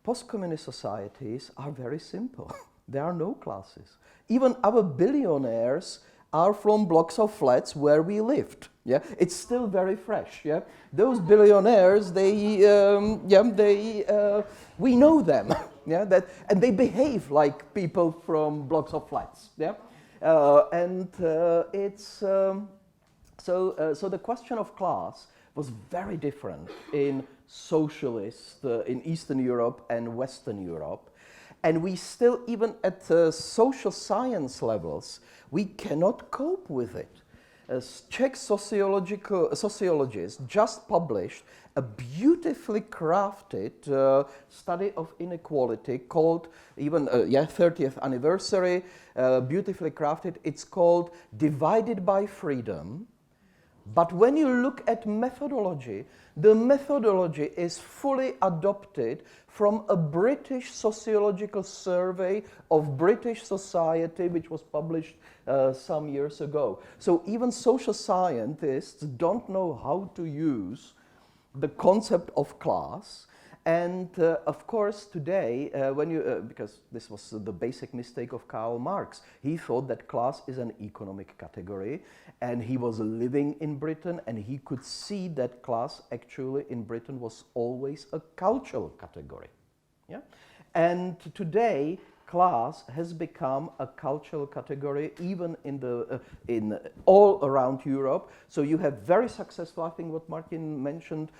post-communist societies are very simple. There are no classes. Even our billionaires are from blocks of flats where we lived. Yeah, it's still very fresh. Yeah, those billionaires, we know them. Yeah, and they behave like people from blocks of flats. Yeah, so the question of class was very different in socialist, in Eastern Europe and Western Europe. And we still, even at social science levels, we cannot cope with it. Czech sociologists just published a beautifully crafted study of inequality called, 30th anniversary, beautifully crafted. It's called Divided by Freedom. But when you look at methodology, the methodology is fully adopted from a British sociological survey of British society, which was published some years ago. So even social scientists don't know how to use the concept of class. And of course, today, because this was the basic mistake of Karl Marx, he thought that class is an economic category, and he was living in Britain, and he could see that class actually in Britain was always a cultural category. Yeah? And today, class has become a cultural category, even in all around Europe. So you have very successful, I think what Martin mentioned,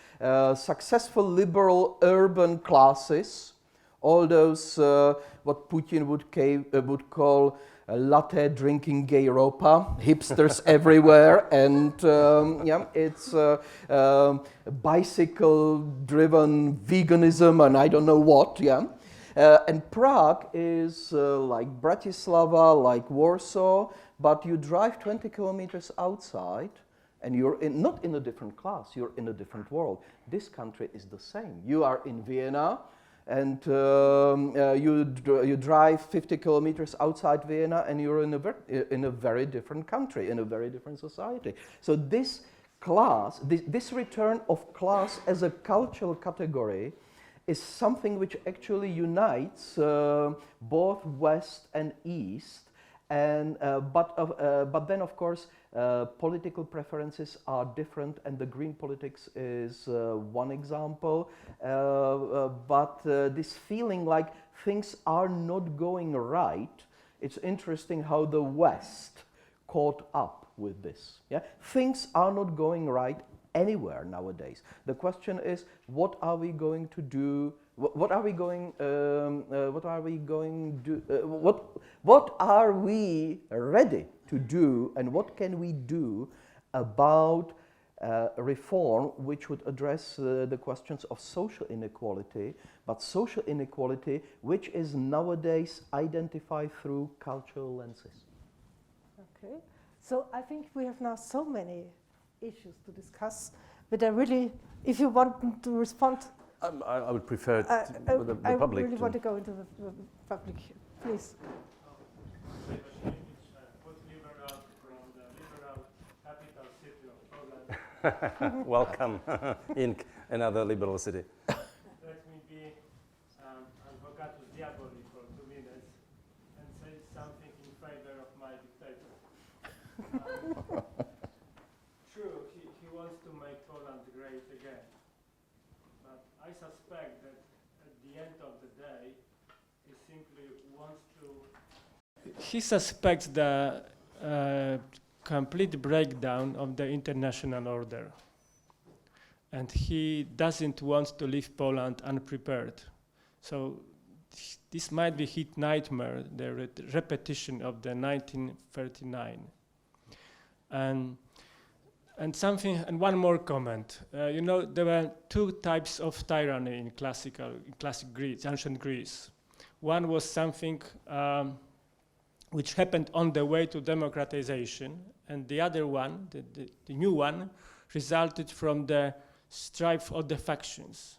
successful liberal urban classes, all those what Putin would call latte drinking gay Europa, hipsters everywhere, and it's bicycle driven veganism and I don't know what. Yeah. And Prague is like Bratislava, like Warsaw, but you drive 20 kilometers outside and you're not in a different class, you're in a different world. This country is the same. You are in Vienna, And you drive 50 kilometers outside Vienna and you're in a very different country, in a very different society. So this class, this return of class as a cultural category is something which actually unites both West and East. And, but then, of course, political preferences are different, and the green politics is one example. But this feeling like things are not going right, it's interesting how the West caught up with this. Yeah? Things are not going right anywhere nowadays. The question is, what are we going to do? What are we ready to do, and what can we do about reform which would address the questions of social inequality, but social inequality which is nowadays identified through cultural lenses? Okay, so I think we have now so many issues to discuss, but I really, if you want to respond, I would prefer the I public. really want to go into the public, please. Welcome in another liberal city. Let me be advocatus diaboli for 2 minutes and say something in favor of my dictator. True, he wants to make Poland great again. But I suspect that at the end of the day, he simply wants to... He suspects the complete breakdown of the international order. And he doesn't want to leave Poland unprepared. So this might be his nightmare, the repetition of the 1939. And one more comment. You know, there were 2 types of tyranny in classic Greece, ancient Greece. One was something which happened on the way to democratization, and the other one, the new one, resulted from the strife of the factions.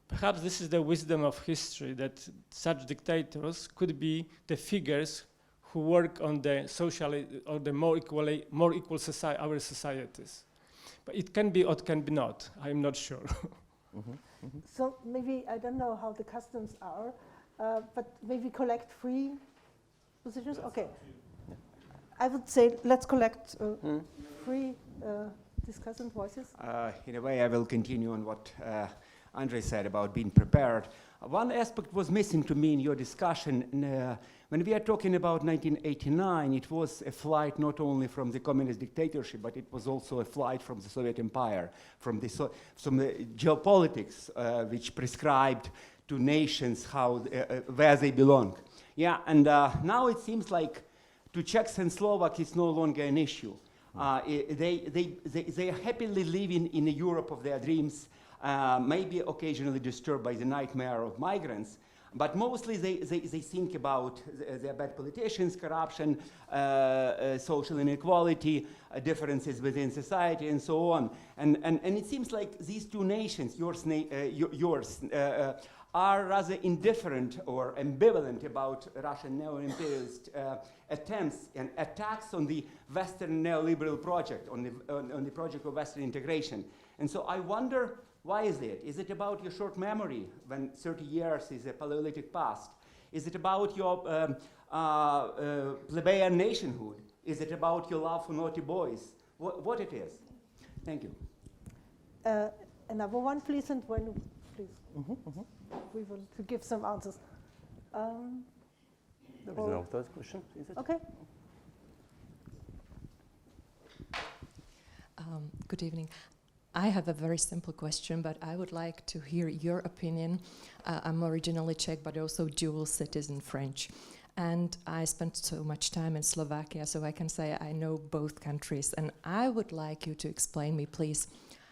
Perhaps this is the wisdom of history, that such dictators could be the figures who work on the social or the more equal society, our societies. But it can be or it can be not. I'm not sure. So maybe, I don't know how the customs are, but maybe collect 3 positions? Okay. I would say let's collect 3 discussant voices. In a way, I will continue on what Andrei said about being prepared. One aspect was missing to me in your discussion. When we are talking about 1989, it was a flight not only from the communist dictatorship, but it was also a flight from the Soviet Empire, from the geopolitics which prescribed to nations how where they belong. Yeah, and now it seems like to Czechs and Slovaks it's no longer an issue. They are happily living in a Europe of their dreams, maybe occasionally disturbed by the nightmare of migrants, but mostly they think about their bad politicians, corruption, social inequality, differences within society, and so on. And it seems like these 2 nations, yours are rather indifferent or ambivalent about Russian neo-imperialist attempts and attacks on the Western neoliberal project, on the project of Western integration. And so I wonder, why is it? Is it about your short memory when 30 years is a Paleolithic past? Is it about your plebeian nationhood? Is it about your love for naughty boys? What it is? Thank you. Another one, please, and when, please. We want to give some answers. There is no third question, is it? Okay. Good evening. I have a very simple question, but I would like to hear your opinion. I'm originally Czech, but also dual citizen French. And I spent so much time in Slovakia, so I can say I know both countries. And I would like you to explain me, please,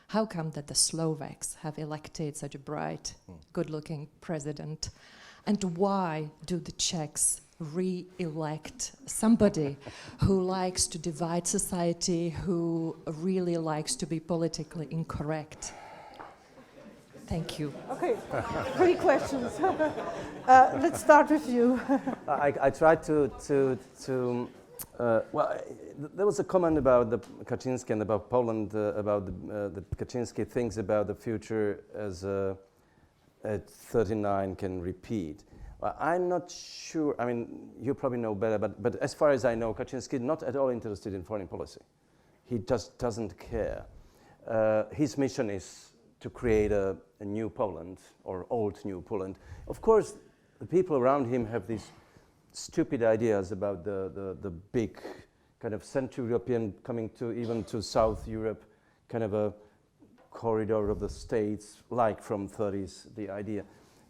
how come that the Slovaks have elected such a bright, good-looking president? And why do the Czechs re-elect somebody who likes to divide society, who really likes to be politically incorrect? Thank you. Okay, 3 questions. Let's start with you. I tried there was a comment about the Kaczynski and about Poland, about the Kaczynski thinks about the future as at 39 can repeat. Well, I'm not sure, I mean, you probably know better, but as far as I know, Kaczynski is not at all interested in foreign policy. He just doesn't care. His mission is to create a new Poland, or old new Poland. Of course, the people around him have these stupid ideas about the big kind of Central European coming to even to South Europe, kind of a corridor of the states, like from 30s, the idea.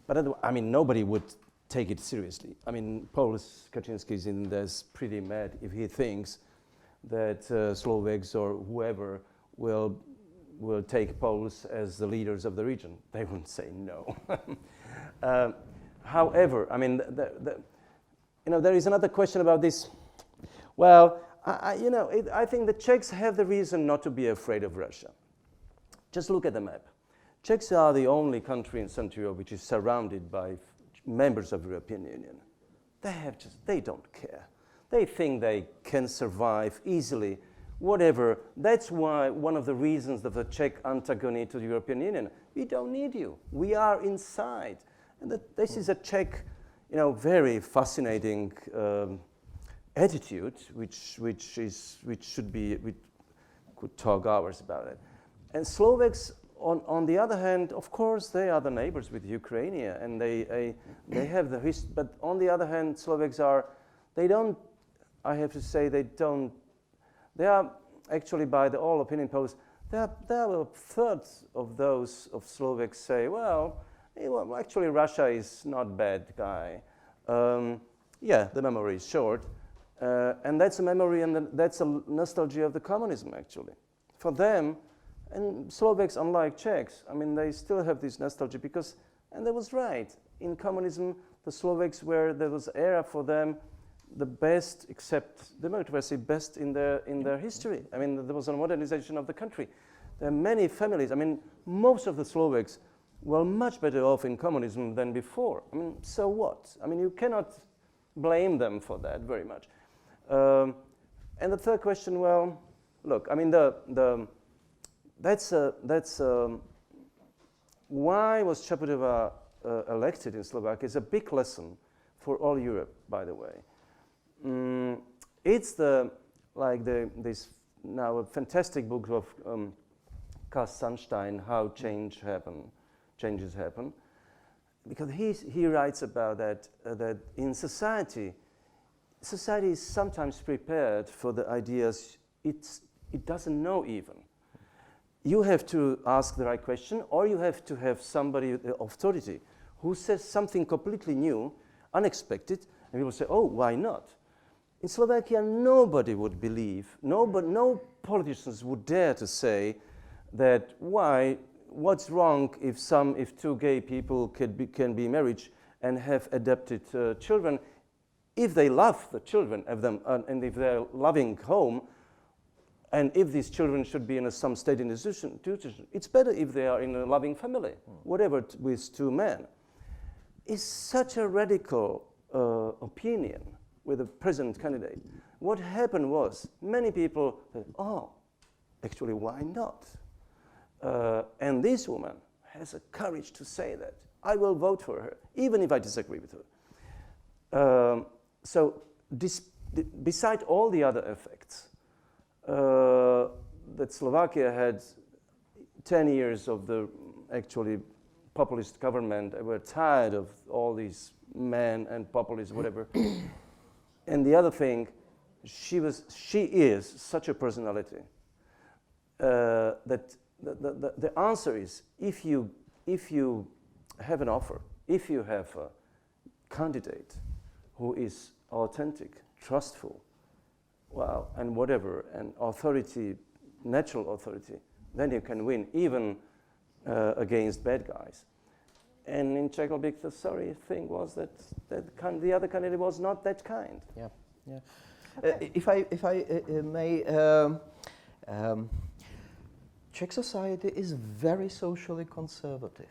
But I mean, nobody would take it seriously. I mean, Polish Kaczynski is in this pretty mad if he thinks that Slovaks or whoever will take Poles as the leaders of the region. They wouldn't say no. However, I mean, there is another question about this. Well, I think the Czechs have the reason not to be afraid of Russia. Just look at the map. Czechs are the only country in Central Europe which is surrounded by members of the European Union. They don't care. They think they can survive easily, whatever. That's why one of the reasons of the Czech antagony to the European Union. We don't need you. We are inside. And this is a Czech, very fascinating attitude, which should be. We could talk hours about it. And Slovaks, on the other hand, of course, they are the neighbors with Ukraine, and they have the history. But on the other hand, Slovaks they don't. I have to say they don't. They are actually, by the all opinion polls, there are a third of those of Slovaks say, well, actually Russia is not bad guy. Yeah, the memory is short, and that's a memory, and that's a nostalgia of the communism actually. For them, and Slovaks, unlike Czechs, I mean, they still have this nostalgia because, and that was right, in communism, the Slovaks there was era for them, the best, except democracy, best in their history. I mean, there was a modernization of the country. There are many families. I mean, most of the Slovaks were much better off in communism than before. I mean, so what? I mean, you cannot blame them for that very much. And the third question, well, look, I mean, why was Čaputová elected in Slovakia is a big lesson for all Europe, by the way. It's this now a fantastic book of Karl Sandstein, How Changes Happen, because he writes about that in society is sometimes prepared for the ideas it doesn't know even. You have to ask the right question, or you have to have somebody, authority, who says something completely new, unexpected, and people say, oh, why not? In Slovakia, nobody would believe, no politicians would dare to say that what's wrong if 2 gay people can be married and have adopted children, if they love the children of them, and if they're loving home, and if these children should be in some state institution, it's better if they are in a loving family, whatever, with 2 men. It's such a radical opinion with the present candidate. What happened was many people said, oh, actually, why not? And this woman has the courage to say that. I will vote for her, even if I disagree with her. So beside all the other effects, that Slovakia had 10 years of the actually populist government. They were tired of all these men and populists, whatever. And the other thing, she is such a personality that the answer is, if you have an offer, if you have a candidate who is authentic, trustful, well, and whatever, and authority, natural authority, then you can win, even against bad guys. And in Czech Republic, the sorry thing was that the other candidate was not that kind. Yeah, yeah. If I may, Czech society is very socially conservative.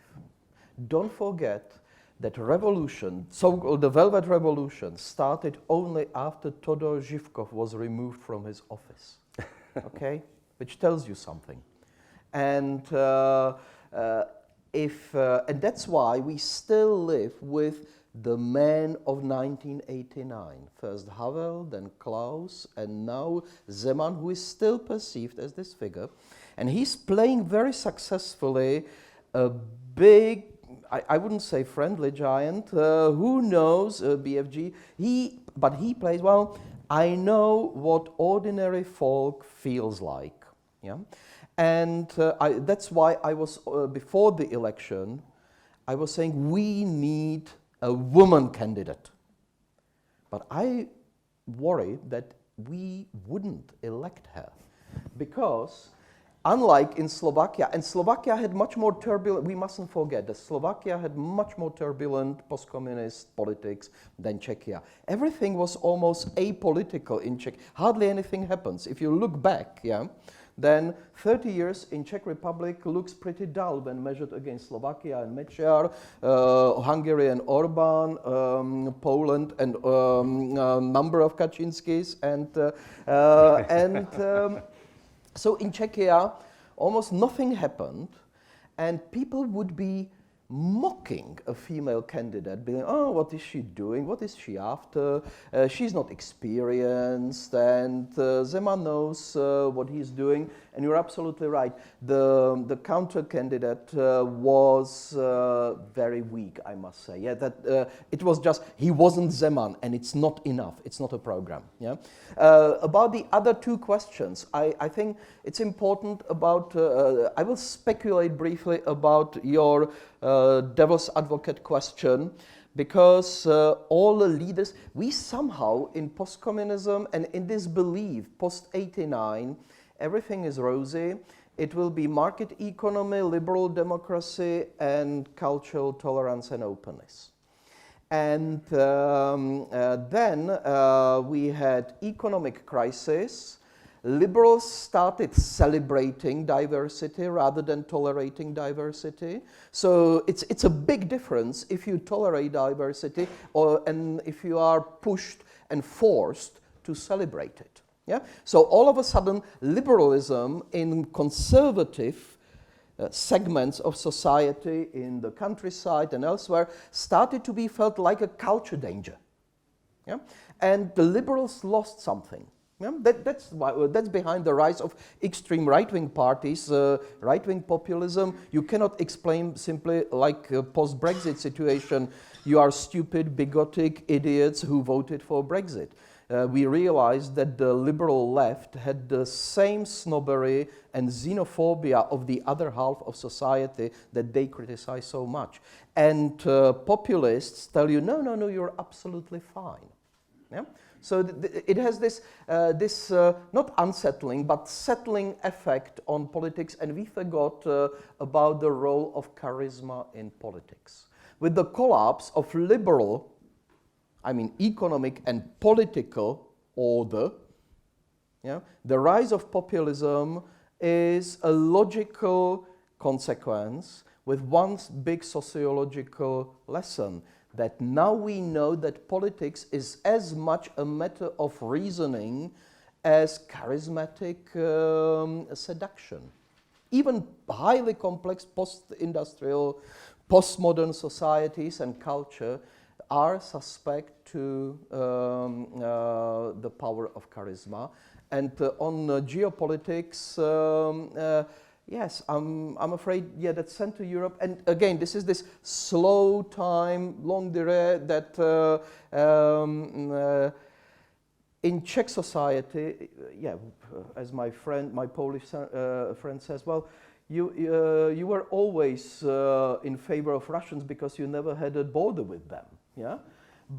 Don't forget that revolution, so-called the Velvet Revolution, started only after Todor Živkov was removed from his office, okay? Which tells you something. And and that's why we still live with the man of 1989. First Havel, then Klaus, and now Zeman, who is still perceived as this figure. And he's playing very successfully a big, I wouldn't say friendly giant, who knows, BFG, but he plays, well, I know what ordinary folk feels like, yeah? And that's why I was, before the election, I was saying we need a woman candidate. But I worry that we wouldn't elect her because unlike in Slovakia, and Slovakia had much more turbulent, we mustn't forget that Slovakia had much more turbulent post-communist politics than Czechia. Everything was almost apolitical in Czech. Hardly anything happens. If you look back, yeah, then 30 years in Czech Republic looks pretty dull when measured against Slovakia and Mečiar, Hungary and Orbán, Poland and number of Kaczynskis, so in Czechia almost nothing happened, and people would be mocking a female candidate, being, oh, what is she doing? What is she after? She's not experienced, and Zeman knows what he's doing. And you're absolutely right. The counter candidate was very weak, I must say. Yeah, that it was just he wasn't Zeman, and it's not enough. It's not a program. Yeah. About the other two questions, I think it's important about. I will speculate briefly about your devil's advocate question, because all the leaders, we somehow in post-communism and in this belief, post-89, everything is rosy. It will be market economy, liberal democracy, and cultural tolerance and openness. And then we had economic crisis. Liberals started celebrating diversity rather than tolerating diversity. So it's a big difference if you tolerate diversity and if you are pushed and forced to celebrate it. Yeah? So all of a sudden, liberalism in conservative segments of society in the countryside and elsewhere started to be felt like a culture danger. Yeah? And the liberals lost something. Yeah, that's behind the rise of extreme right-wing parties, right-wing populism. You cannot explain simply like a post-Brexit situation. You are stupid, bigotic idiots who voted for Brexit. We realized that the liberal left had the same snobbery and xenophobia of the other half of society that they criticize so much. And populists tell you, no, you're absolutely fine. Yeah? So it has this not unsettling, but settling effect on politics, and we forgot about the role of charisma in politics. With the collapse of liberal, I mean economic and political order, yeah, the rise of populism is a logical consequence with one big sociological lesson. That now we know that politics is as much a matter of reasoning as charismatic seduction. Even highly complex post-industrial, postmodern societies and culture are suspect to the power of charisma. And on geopolitics, yes, I'm afraid, yeah, that Central Europe, and again, this is this slow time, longue durée, that in Czech society, yeah, as my Polish friend says, well, you were always in favor of Russians because you never had a border with them, yeah?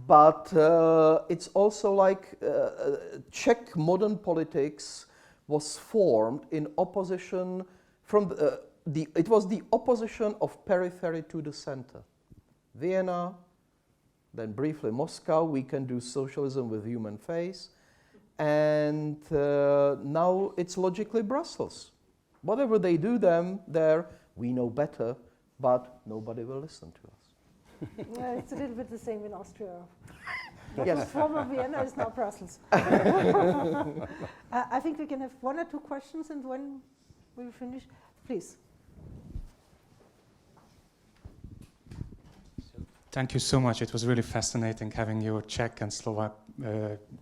But it's also like Czech modern politics was formed in opposition from it was the opposition of periphery to the center. Vienna, then briefly Moscow, we can do socialism with human face, and now it's logically Brussels. whatever they do there, we know better, but nobody will listen to us. Yeah, it's a little bit the same in Austria. Yes. Former Vienna is now Brussels. I think we can have one or two questions, and when we finish, please. Thank you so much. It was really fascinating having your Czech and Slovak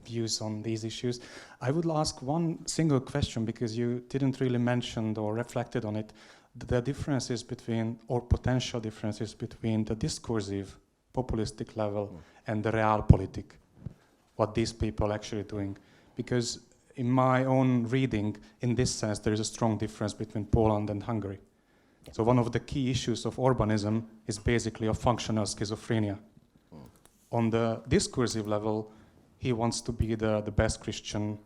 views on these issues. I would ask one single question, because you didn't really mention or reflected on it, the differences between, or potential differences between, the discursive, populistic level and the realpolitik, what these people are actually doing. Because in my own reading, in this sense, there is a strong difference between Poland and Hungary. So one of the key issues of Orbanism is basically a functional schizophrenia. On the discursive level, he wants to be the best Christian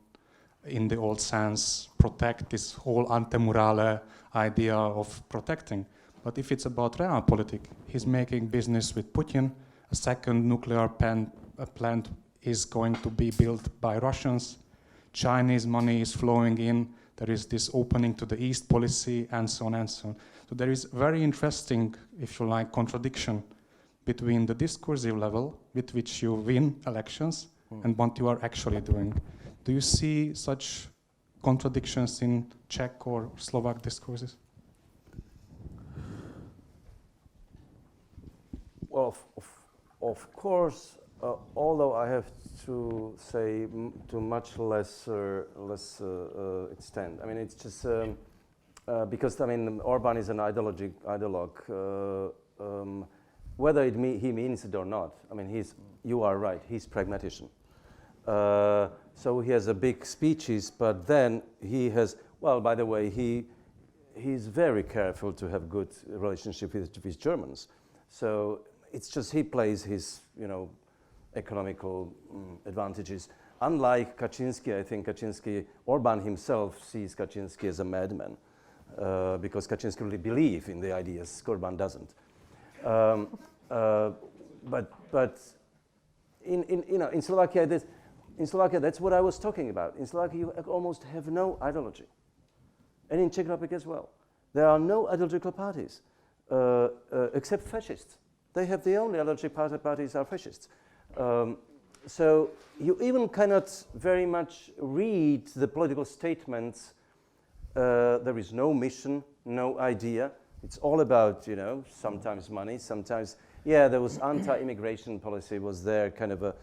in the old sense, protect this whole antemurale idea of protecting. But if it's about realpolitik, he's making business with Putin. A second nuclear plant is going to be built by Russians. Chinese money is flowing in. There is this opening to the East policy, and so on and so on. So there is very interesting, if you like, contradiction between the discursive level with which you win elections and what you are actually doing. Do you see such contradictions in Czech or Slovak discourses? Well, of course, although I have to say to much lesser extent. I mean, it's just because I mean Orban is an ideologue. Whether he means it or not, I mean, you are right. He's pragmatician. So he has a big speeches, but then he has. Well, by the way, he's very careful to have good relationship with Germans. So it's just he plays his economical advantages. Unlike Kaczynski, I think Orban himself sees Kaczynski as a madman because Kaczynski really believes in the ideas. Orban doesn't. But in Slovakia, that's what I was talking about. In Slovakia, you almost have no ideology, and in Czech Republic as well. There are no ideological parties except fascists. They have the only ideological parties are fascists. So you even cannot very much read the political statements. There is no mission, no idea. It's all about, sometimes money, sometimes, there was anti-immigration policy was there, kind of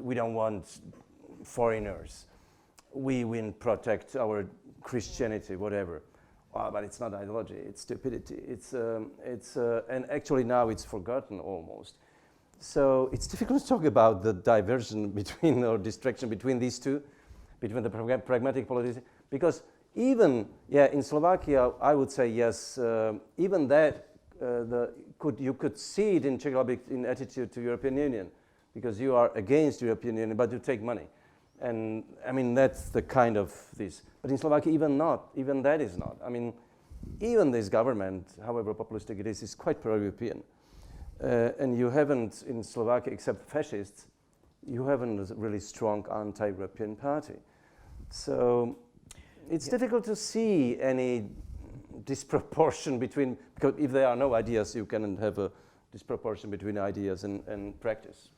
we don't want foreigners. We will protect our Christianity, whatever. But it's not ideology, it's stupidity. And actually now it's forgotten almost. So it's difficult to talk about the diversion between, or distraction between these two, between the pragmatic politics, because even, in Slovakia, I would say yes, even that, you could see it in Czech Republic in attitude to European Union, because you are against European Union, but you take money. And I mean, that's the kind of this. But in Slovakia, even that is not. I mean, even this government, however populistic it is quite pro-European. And you haven't, in Slovakia, except fascists, you haven't a really strong anti-European party. So it's difficult to see any disproportion between, because if there are no ideas, you can have a disproportion between ideas and practice.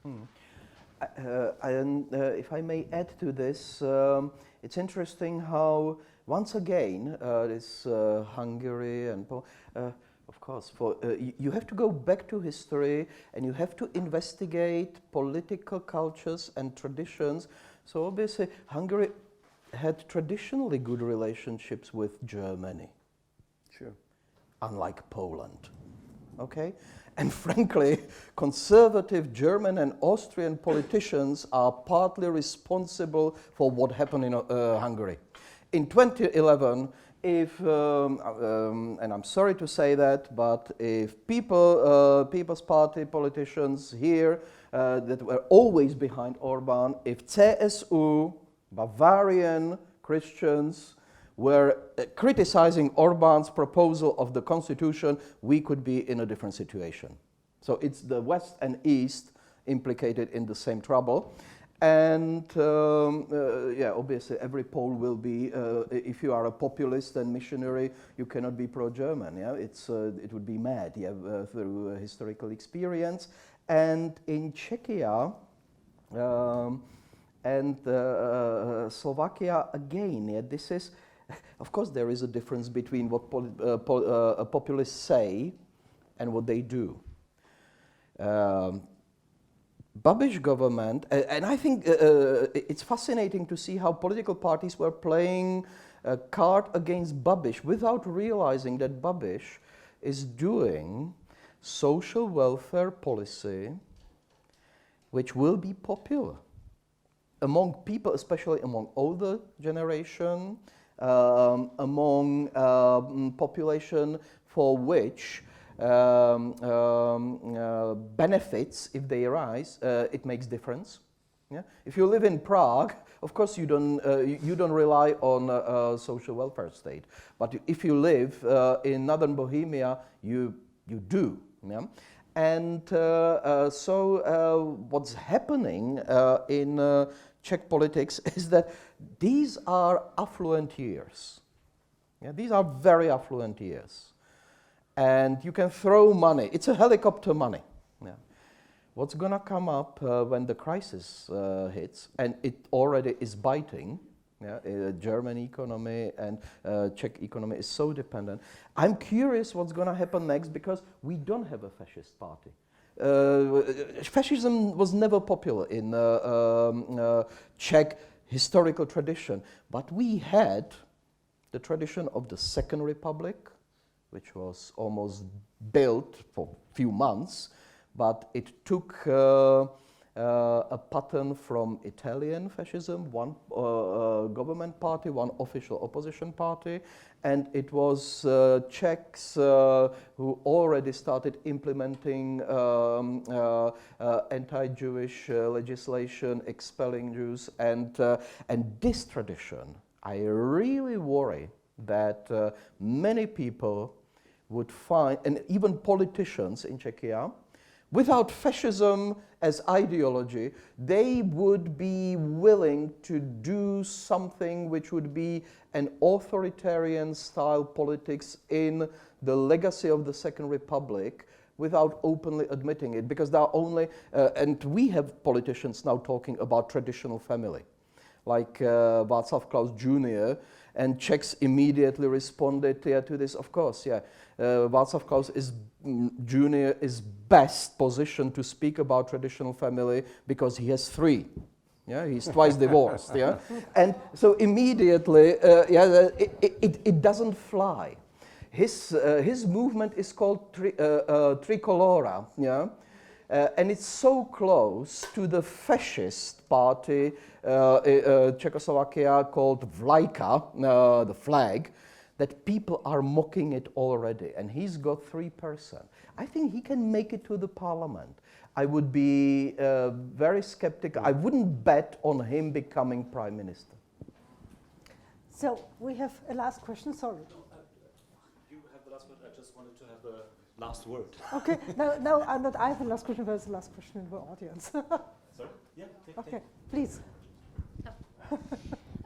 And if I may add to this, it's interesting how, once again, this Hungary and of course, you have to go back to history and you have to investigate political cultures and traditions. So obviously, Hungary had traditionally good relationships with Germany. Sure. Unlike Poland. Okay? And frankly, conservative German and Austrian politicians are partly responsible for what happened in Hungary. In 2011, if, and I'm sorry to say that, but if People's Party politicians here that were always behind Orban, if CSU, Bavarian Christians, were criticizing Orban's proposal of the constitution, we could be in a different situation. So it's the West and East implicated in the same trouble. And yeah, obviously every Pole will be, if you are a populist and missionary, you cannot be pro-German. Yeah, it would be mad. Yeah, through historical experience. And in Czechia and Slovakia again, yeah, this is, of course, there is a difference between what populists say and what they do. Babiš government, and I think it's fascinating to see how political parties were playing a card against Babiš without realizing that Babiš is doing social welfare policy which will be popular among people, especially among older generation, among population for which benefits, if they arise, it makes difference. Yeah? If you live in Prague, of course you don't rely on a social welfare state. But if you live in northern Bohemia, you do. Yeah? And so what's happening in Czech politics is that these are affluent years. Yeah? These are very affluent years. And you can throw money. It's a helicopter money. Yeah. What's going to come up when the crisis hits, and it already is biting, yeah, German economy and Czech economy is so dependent. I'm curious what's going to happen next, because we don't have a fascist party. Fascism was never popular in Czech historical tradition, but we had the tradition of the Second Republic, which was almost built for a few months, but it took a pattern from Italian fascism, one government party, one official opposition party, and it was Czechs who already started implementing anti-Jewish legislation, expelling Jews, and this tradition, I really worry that many people would find, and even politicians in Czechia, without fascism as ideology, they would be willing to do something which would be an authoritarian style politics in the legacy of the Second Republic without openly admitting it, because there are only, and we have politicians now talking about traditional family, like Václav Klaus Jr., and Czechs immediately responded to this, of course, yeah. Václav Klaus Jr. is best positioned to speak about traditional family because he has 3. Yeah, he's twice divorced, yeah. And so immediately, it doesn't fly. His movement is called Tricolora, yeah. And it's so close to the fascist party Czechoslovakia called Vlajka, the flag, that people are mocking it already. And he's got 3%. I think he can make it to the parliament. I would be very skeptical. I wouldn't bet on him becoming prime minister. So we have a last question, sorry. You have the last word. I just wanted to have the last word. Okay, no, I'm not. I have the last question, but it's the last question in the audience. Sorry? Yeah. Okay, please.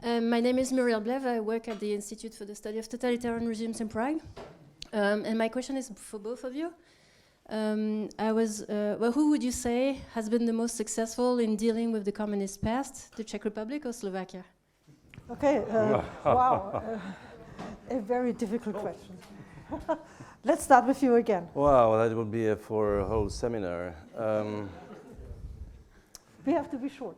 My name is Muriel Blev. I work at the Institute for the Study of Totalitarian Regimes in Prague. And my question is for both of you. Well, who would you say has been the most successful in dealing with the communist past, the Czech Republic or Slovakia? Okay, wow, a very difficult question. Let's start with you again. Wow, that would be for a whole seminar. We have to be short.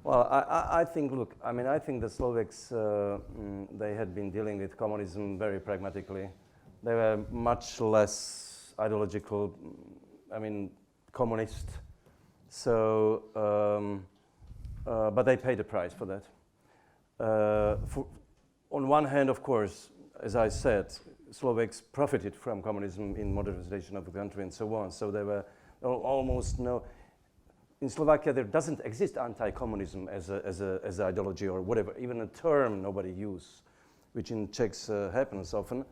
Well, I think, look, I mean, I think the Slovaks, they had been dealing with communism very pragmatically. They were much less ideological, I mean, communist. So, but they paid a price for that. On one hand, of course, as I said, Slovaks profited from communism in modernization of the country and so on. So there were almost no. In Slovakia, there doesn't exist anti-communism as an ideology or whatever, even a term nobody uses, which in Czechs happens often.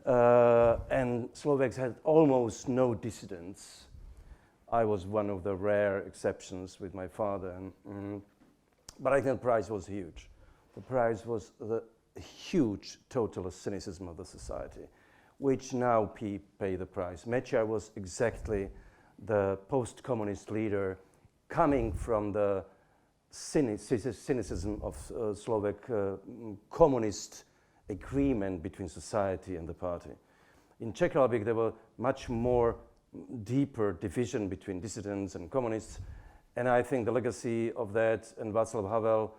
And Slovaks had almost no dissidents. I was one of the rare exceptions with my father. And, But I think the price was huge. The price was the huge total cynicism of the society, which now pay the price. Mečiar was exactly the post-communist leader coming from the cynicism of Slovak communist agreement between society and the party. In Czech Republic, there were much more deeper division between dissidents and communists, and I think the legacy of that and Václav Havel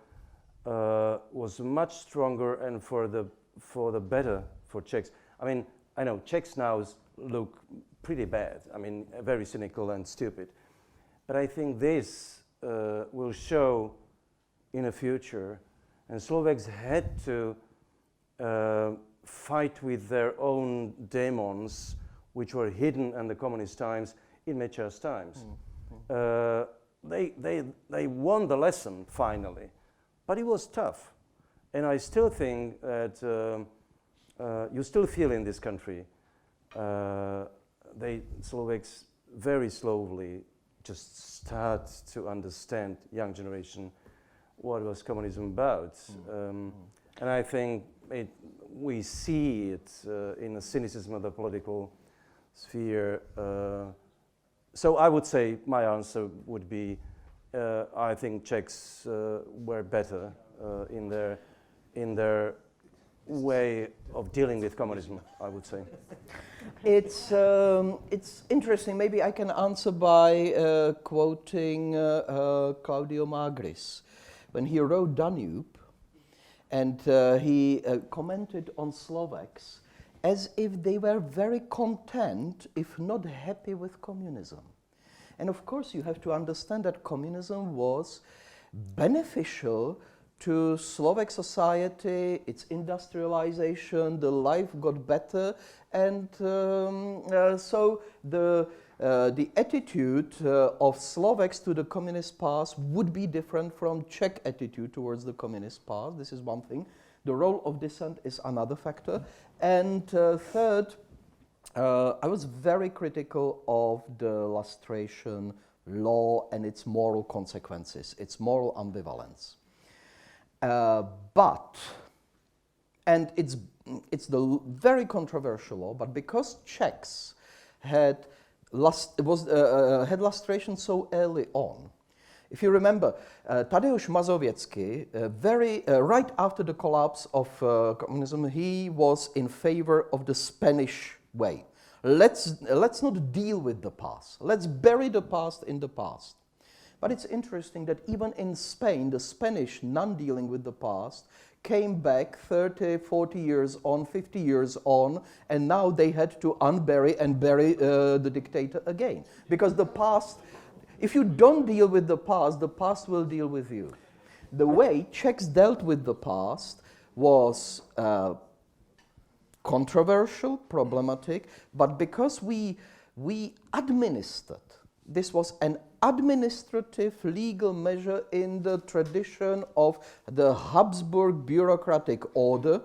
was much stronger and for the better for Czechs. I mean, I know Czechs now look pretty bad. I mean, very cynical and stupid. But I think this will show in the future, and Slovaks had to fight with their own demons, which were hidden in the communist times, in Mečiar's times. They won the lesson finally, but it was tough. And I still think that you still feel in this country, Slovaks very slowly just start to understand, young generation, what was communism about. And I think we see it in the cynicism of the political sphere. So I would say my answer would be, I think Czechs were better in their way of dealing with communism, I would say. It's interesting. Maybe I can answer by quoting Claudio Magris. When he wrote Danube, and he commented on Slovaks as if they were very content, if not happy with communism. And of course you have to understand that communism was beneficial to Slovak society, its industrialization, the life got better, and so the attitude of Slovaks to the communist past would be different from Czech attitude towards the communist past. This is one thing. The role of dissent is another factor. And third, I was very critical of the lustration law and its moral consequences, its moral ambivalence. But it's the very controversial law, but because Czechs had lustration so early on. If you remember, Tadeusz Mazowiecki, right after the collapse of communism, he was in favor of the Spanish way. Let's not deal with the past. Let's bury the past in the past. But it's interesting that even in Spain, the Spanish non-dealing with the past came back 30, 40 years on, 50 years on, and now they had to unbury and bury the dictator again. Because the past, if you don't deal with the past will deal with you. The way Czechs dealt with the past was controversial, problematic, but because we administered, this was an administrative legal measure in the tradition of the Habsburg bureaucratic order.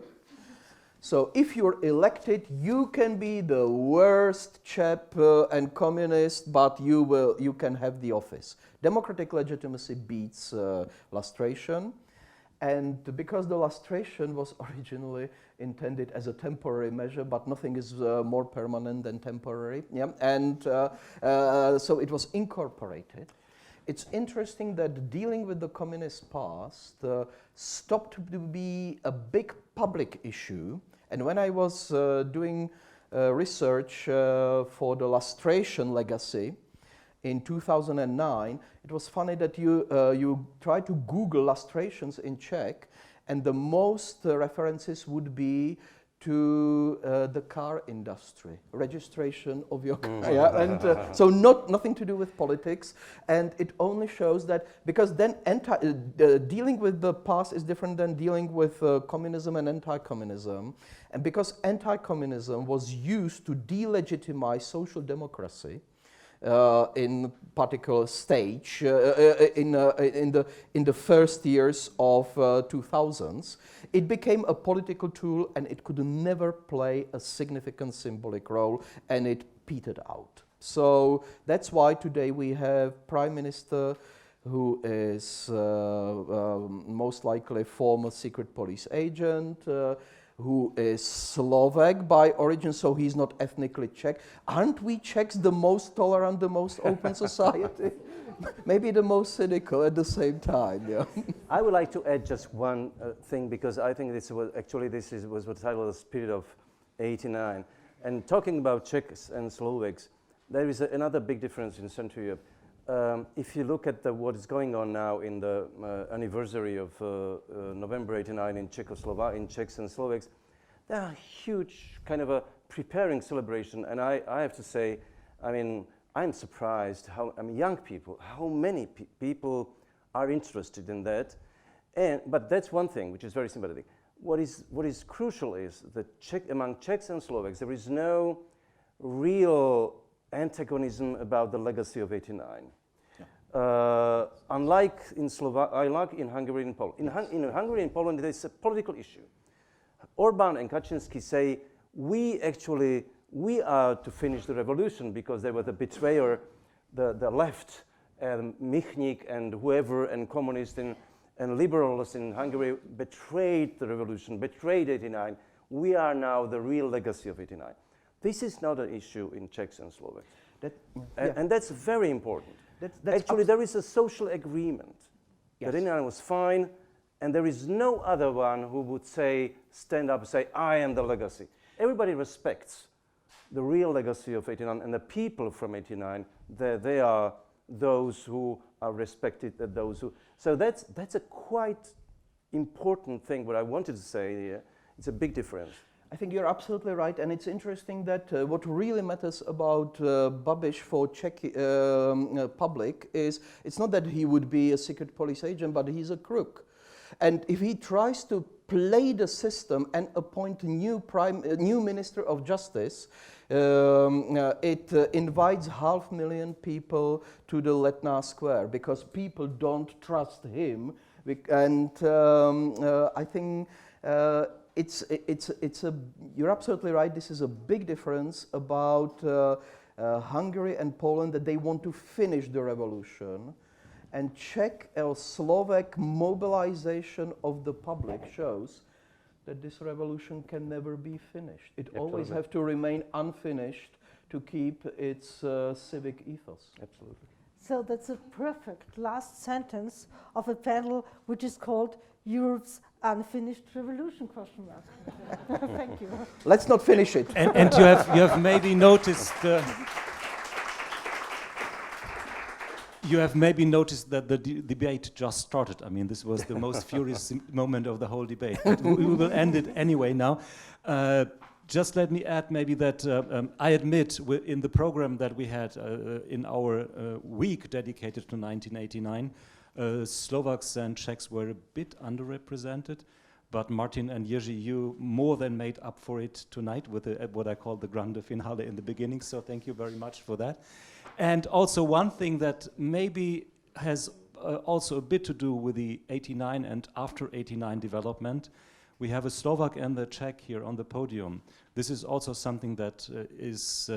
So if you're elected, you can be the worst chap and communist, but you can have the office. Democratic legitimacy beats lustration. And because the lustration was originally intended as a temporary measure, but nothing is more permanent than temporary, and so it was incorporated. It's interesting that dealing with the communist past stopped to be a big public issue. And when I was doing research for the lustration legacy, in 2009, it was funny that you try to Google lustrations in Czech, and the most references would be to the car industry, registration of your car, and so nothing to do with politics, and it only shows that because then dealing with the past is different than dealing with communism and anti-communism, and because anti-communism was used to delegitimize social democracy. In particular stage in the first years of 2000s, it became a political tool and it could never play a significant symbolic role, and it petered out. So that's why today we have Prime Minister who is most likely former secret police agent, who is Slovak by origin, so he's not ethnically Czech. Aren't we Czechs the most tolerant, the most open society? Maybe the most cynical at the same time, yeah. I would like to add just one thing, because I think this was what the title of the spirit of '89. And talking about Czechs and Slovaks, there is another big difference in Central Europe. If you look at what is going on now in the anniversary of November '89 in in Czechs and Slovaks, there are huge kind of a preparing celebration. And I have to say, I mean, I'm surprised how young people, how many people are interested in that. But that's one thing which is very sympathetic. What is crucial is that among Czechs and Slovaks, there is no real antagonism about the legacy of '89. Yeah. Unlike in Hungary and Poland. In Hungary and Poland, there is a political issue. Orbán and Kaczynski say, we are to finish the revolution because they were the betrayer, the left, and Michnik and whoever, and communists and liberals in Hungary betrayed the revolution, betrayed '89. We are now the real legacy of '89. This is not an issue in Czechs and Slovaks. And that's very important. Actually, there is a social agreement that '89 was fine, and there is no other one who would stand up and say, I am the legacy. Everybody respects the real legacy of '89, and the people from '89, they are those who are respected, those who... So that's a quite important thing, what I wanted to say here. It's a big difference. I think you're absolutely right, and it's interesting that what really matters about Babiš for Czech public is it's not that he would be a secret police agent, but he's a crook. And if he tries to play the system and appoint a new Minister of Justice, it invites 500,000 people to the Letná Square because people don't trust him. And I think you're absolutely right. This is a big difference about Hungary and Poland, that they want to finish the revolution. And Czech or Slovak mobilization of the public shows that this revolution can never be finished. It always has to remain unfinished to keep its civic ethos. Absolutely. So that's a perfect last sentence of a panel which is called Europe's Unfinished Revolution, ? Thank you. Let's not finish it. And you have maybe noticed... You have maybe noticed that the debate just started. I mean, this was the most furious moment of the whole debate. But we will end it anyway now. Just let me add maybe that I admit in the program that we had in our week dedicated to 1989, Slovaks and Czechs were a bit underrepresented. But Martin and Jiří, you more than made up for it tonight with what I call the grande finale in the beginning. So thank you very much for that. And also one thing that maybe has also a bit to do with the '89 and after '89 development. We have a Slovak and a Czech here on the podium. This is also something that is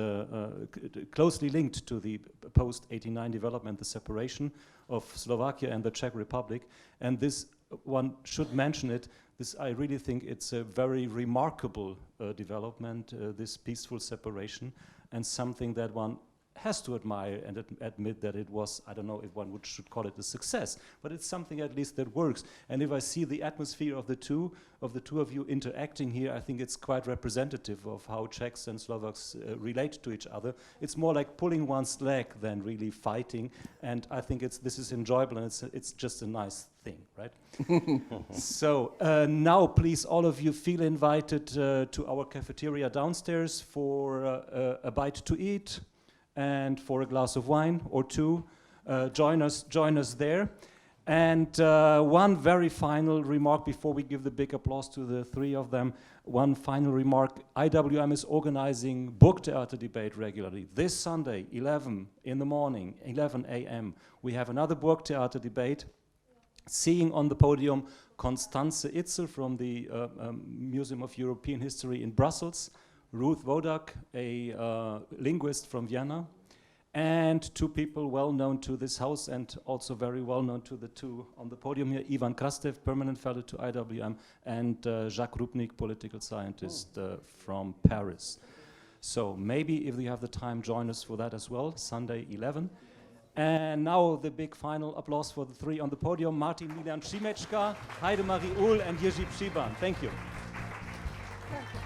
closely linked to the post-'89 development, the separation of Slovakia and the Czech Republic. And this, one should mention it, I really think it's a very remarkable development, this peaceful separation, and something that one has to admire and admit that it was, I don't know if one should call it a success, but it's something at least that works. And if I see the atmosphere of the two of you interacting here, I think it's quite representative of how Czechs and Slovaks relate to each other. It's more like pulling one's leg than really fighting, and I think this is enjoyable, and it's just a nice thing, right? So now please all of you feel invited to our cafeteria downstairs for a bite to eat and for a glass of wine or two. Join us there. And one very final remark before we give the big applause to the three of them. One final remark. IWM is organizing book theater debate regularly. This Sunday, 11 in the morning, 11 a.m., we have another book theater debate. Seeing on the podium Constanze Itzel from the Museum of European History in Brussels, Ruth Wodak, a linguist from Vienna, and two people well known to this house and also very well known to the two on the podium here, Ivan Krastev, permanent fellow to IWM, and Jacques Rupnik, political scientist from Paris. So maybe if you have the time, join us for that as well, Sunday 11. And now the big final applause for the three on the podium, Martin Milan Šimečka, Heidemarie Uhl, and Jiří Přibáň. Thank you. Thank you.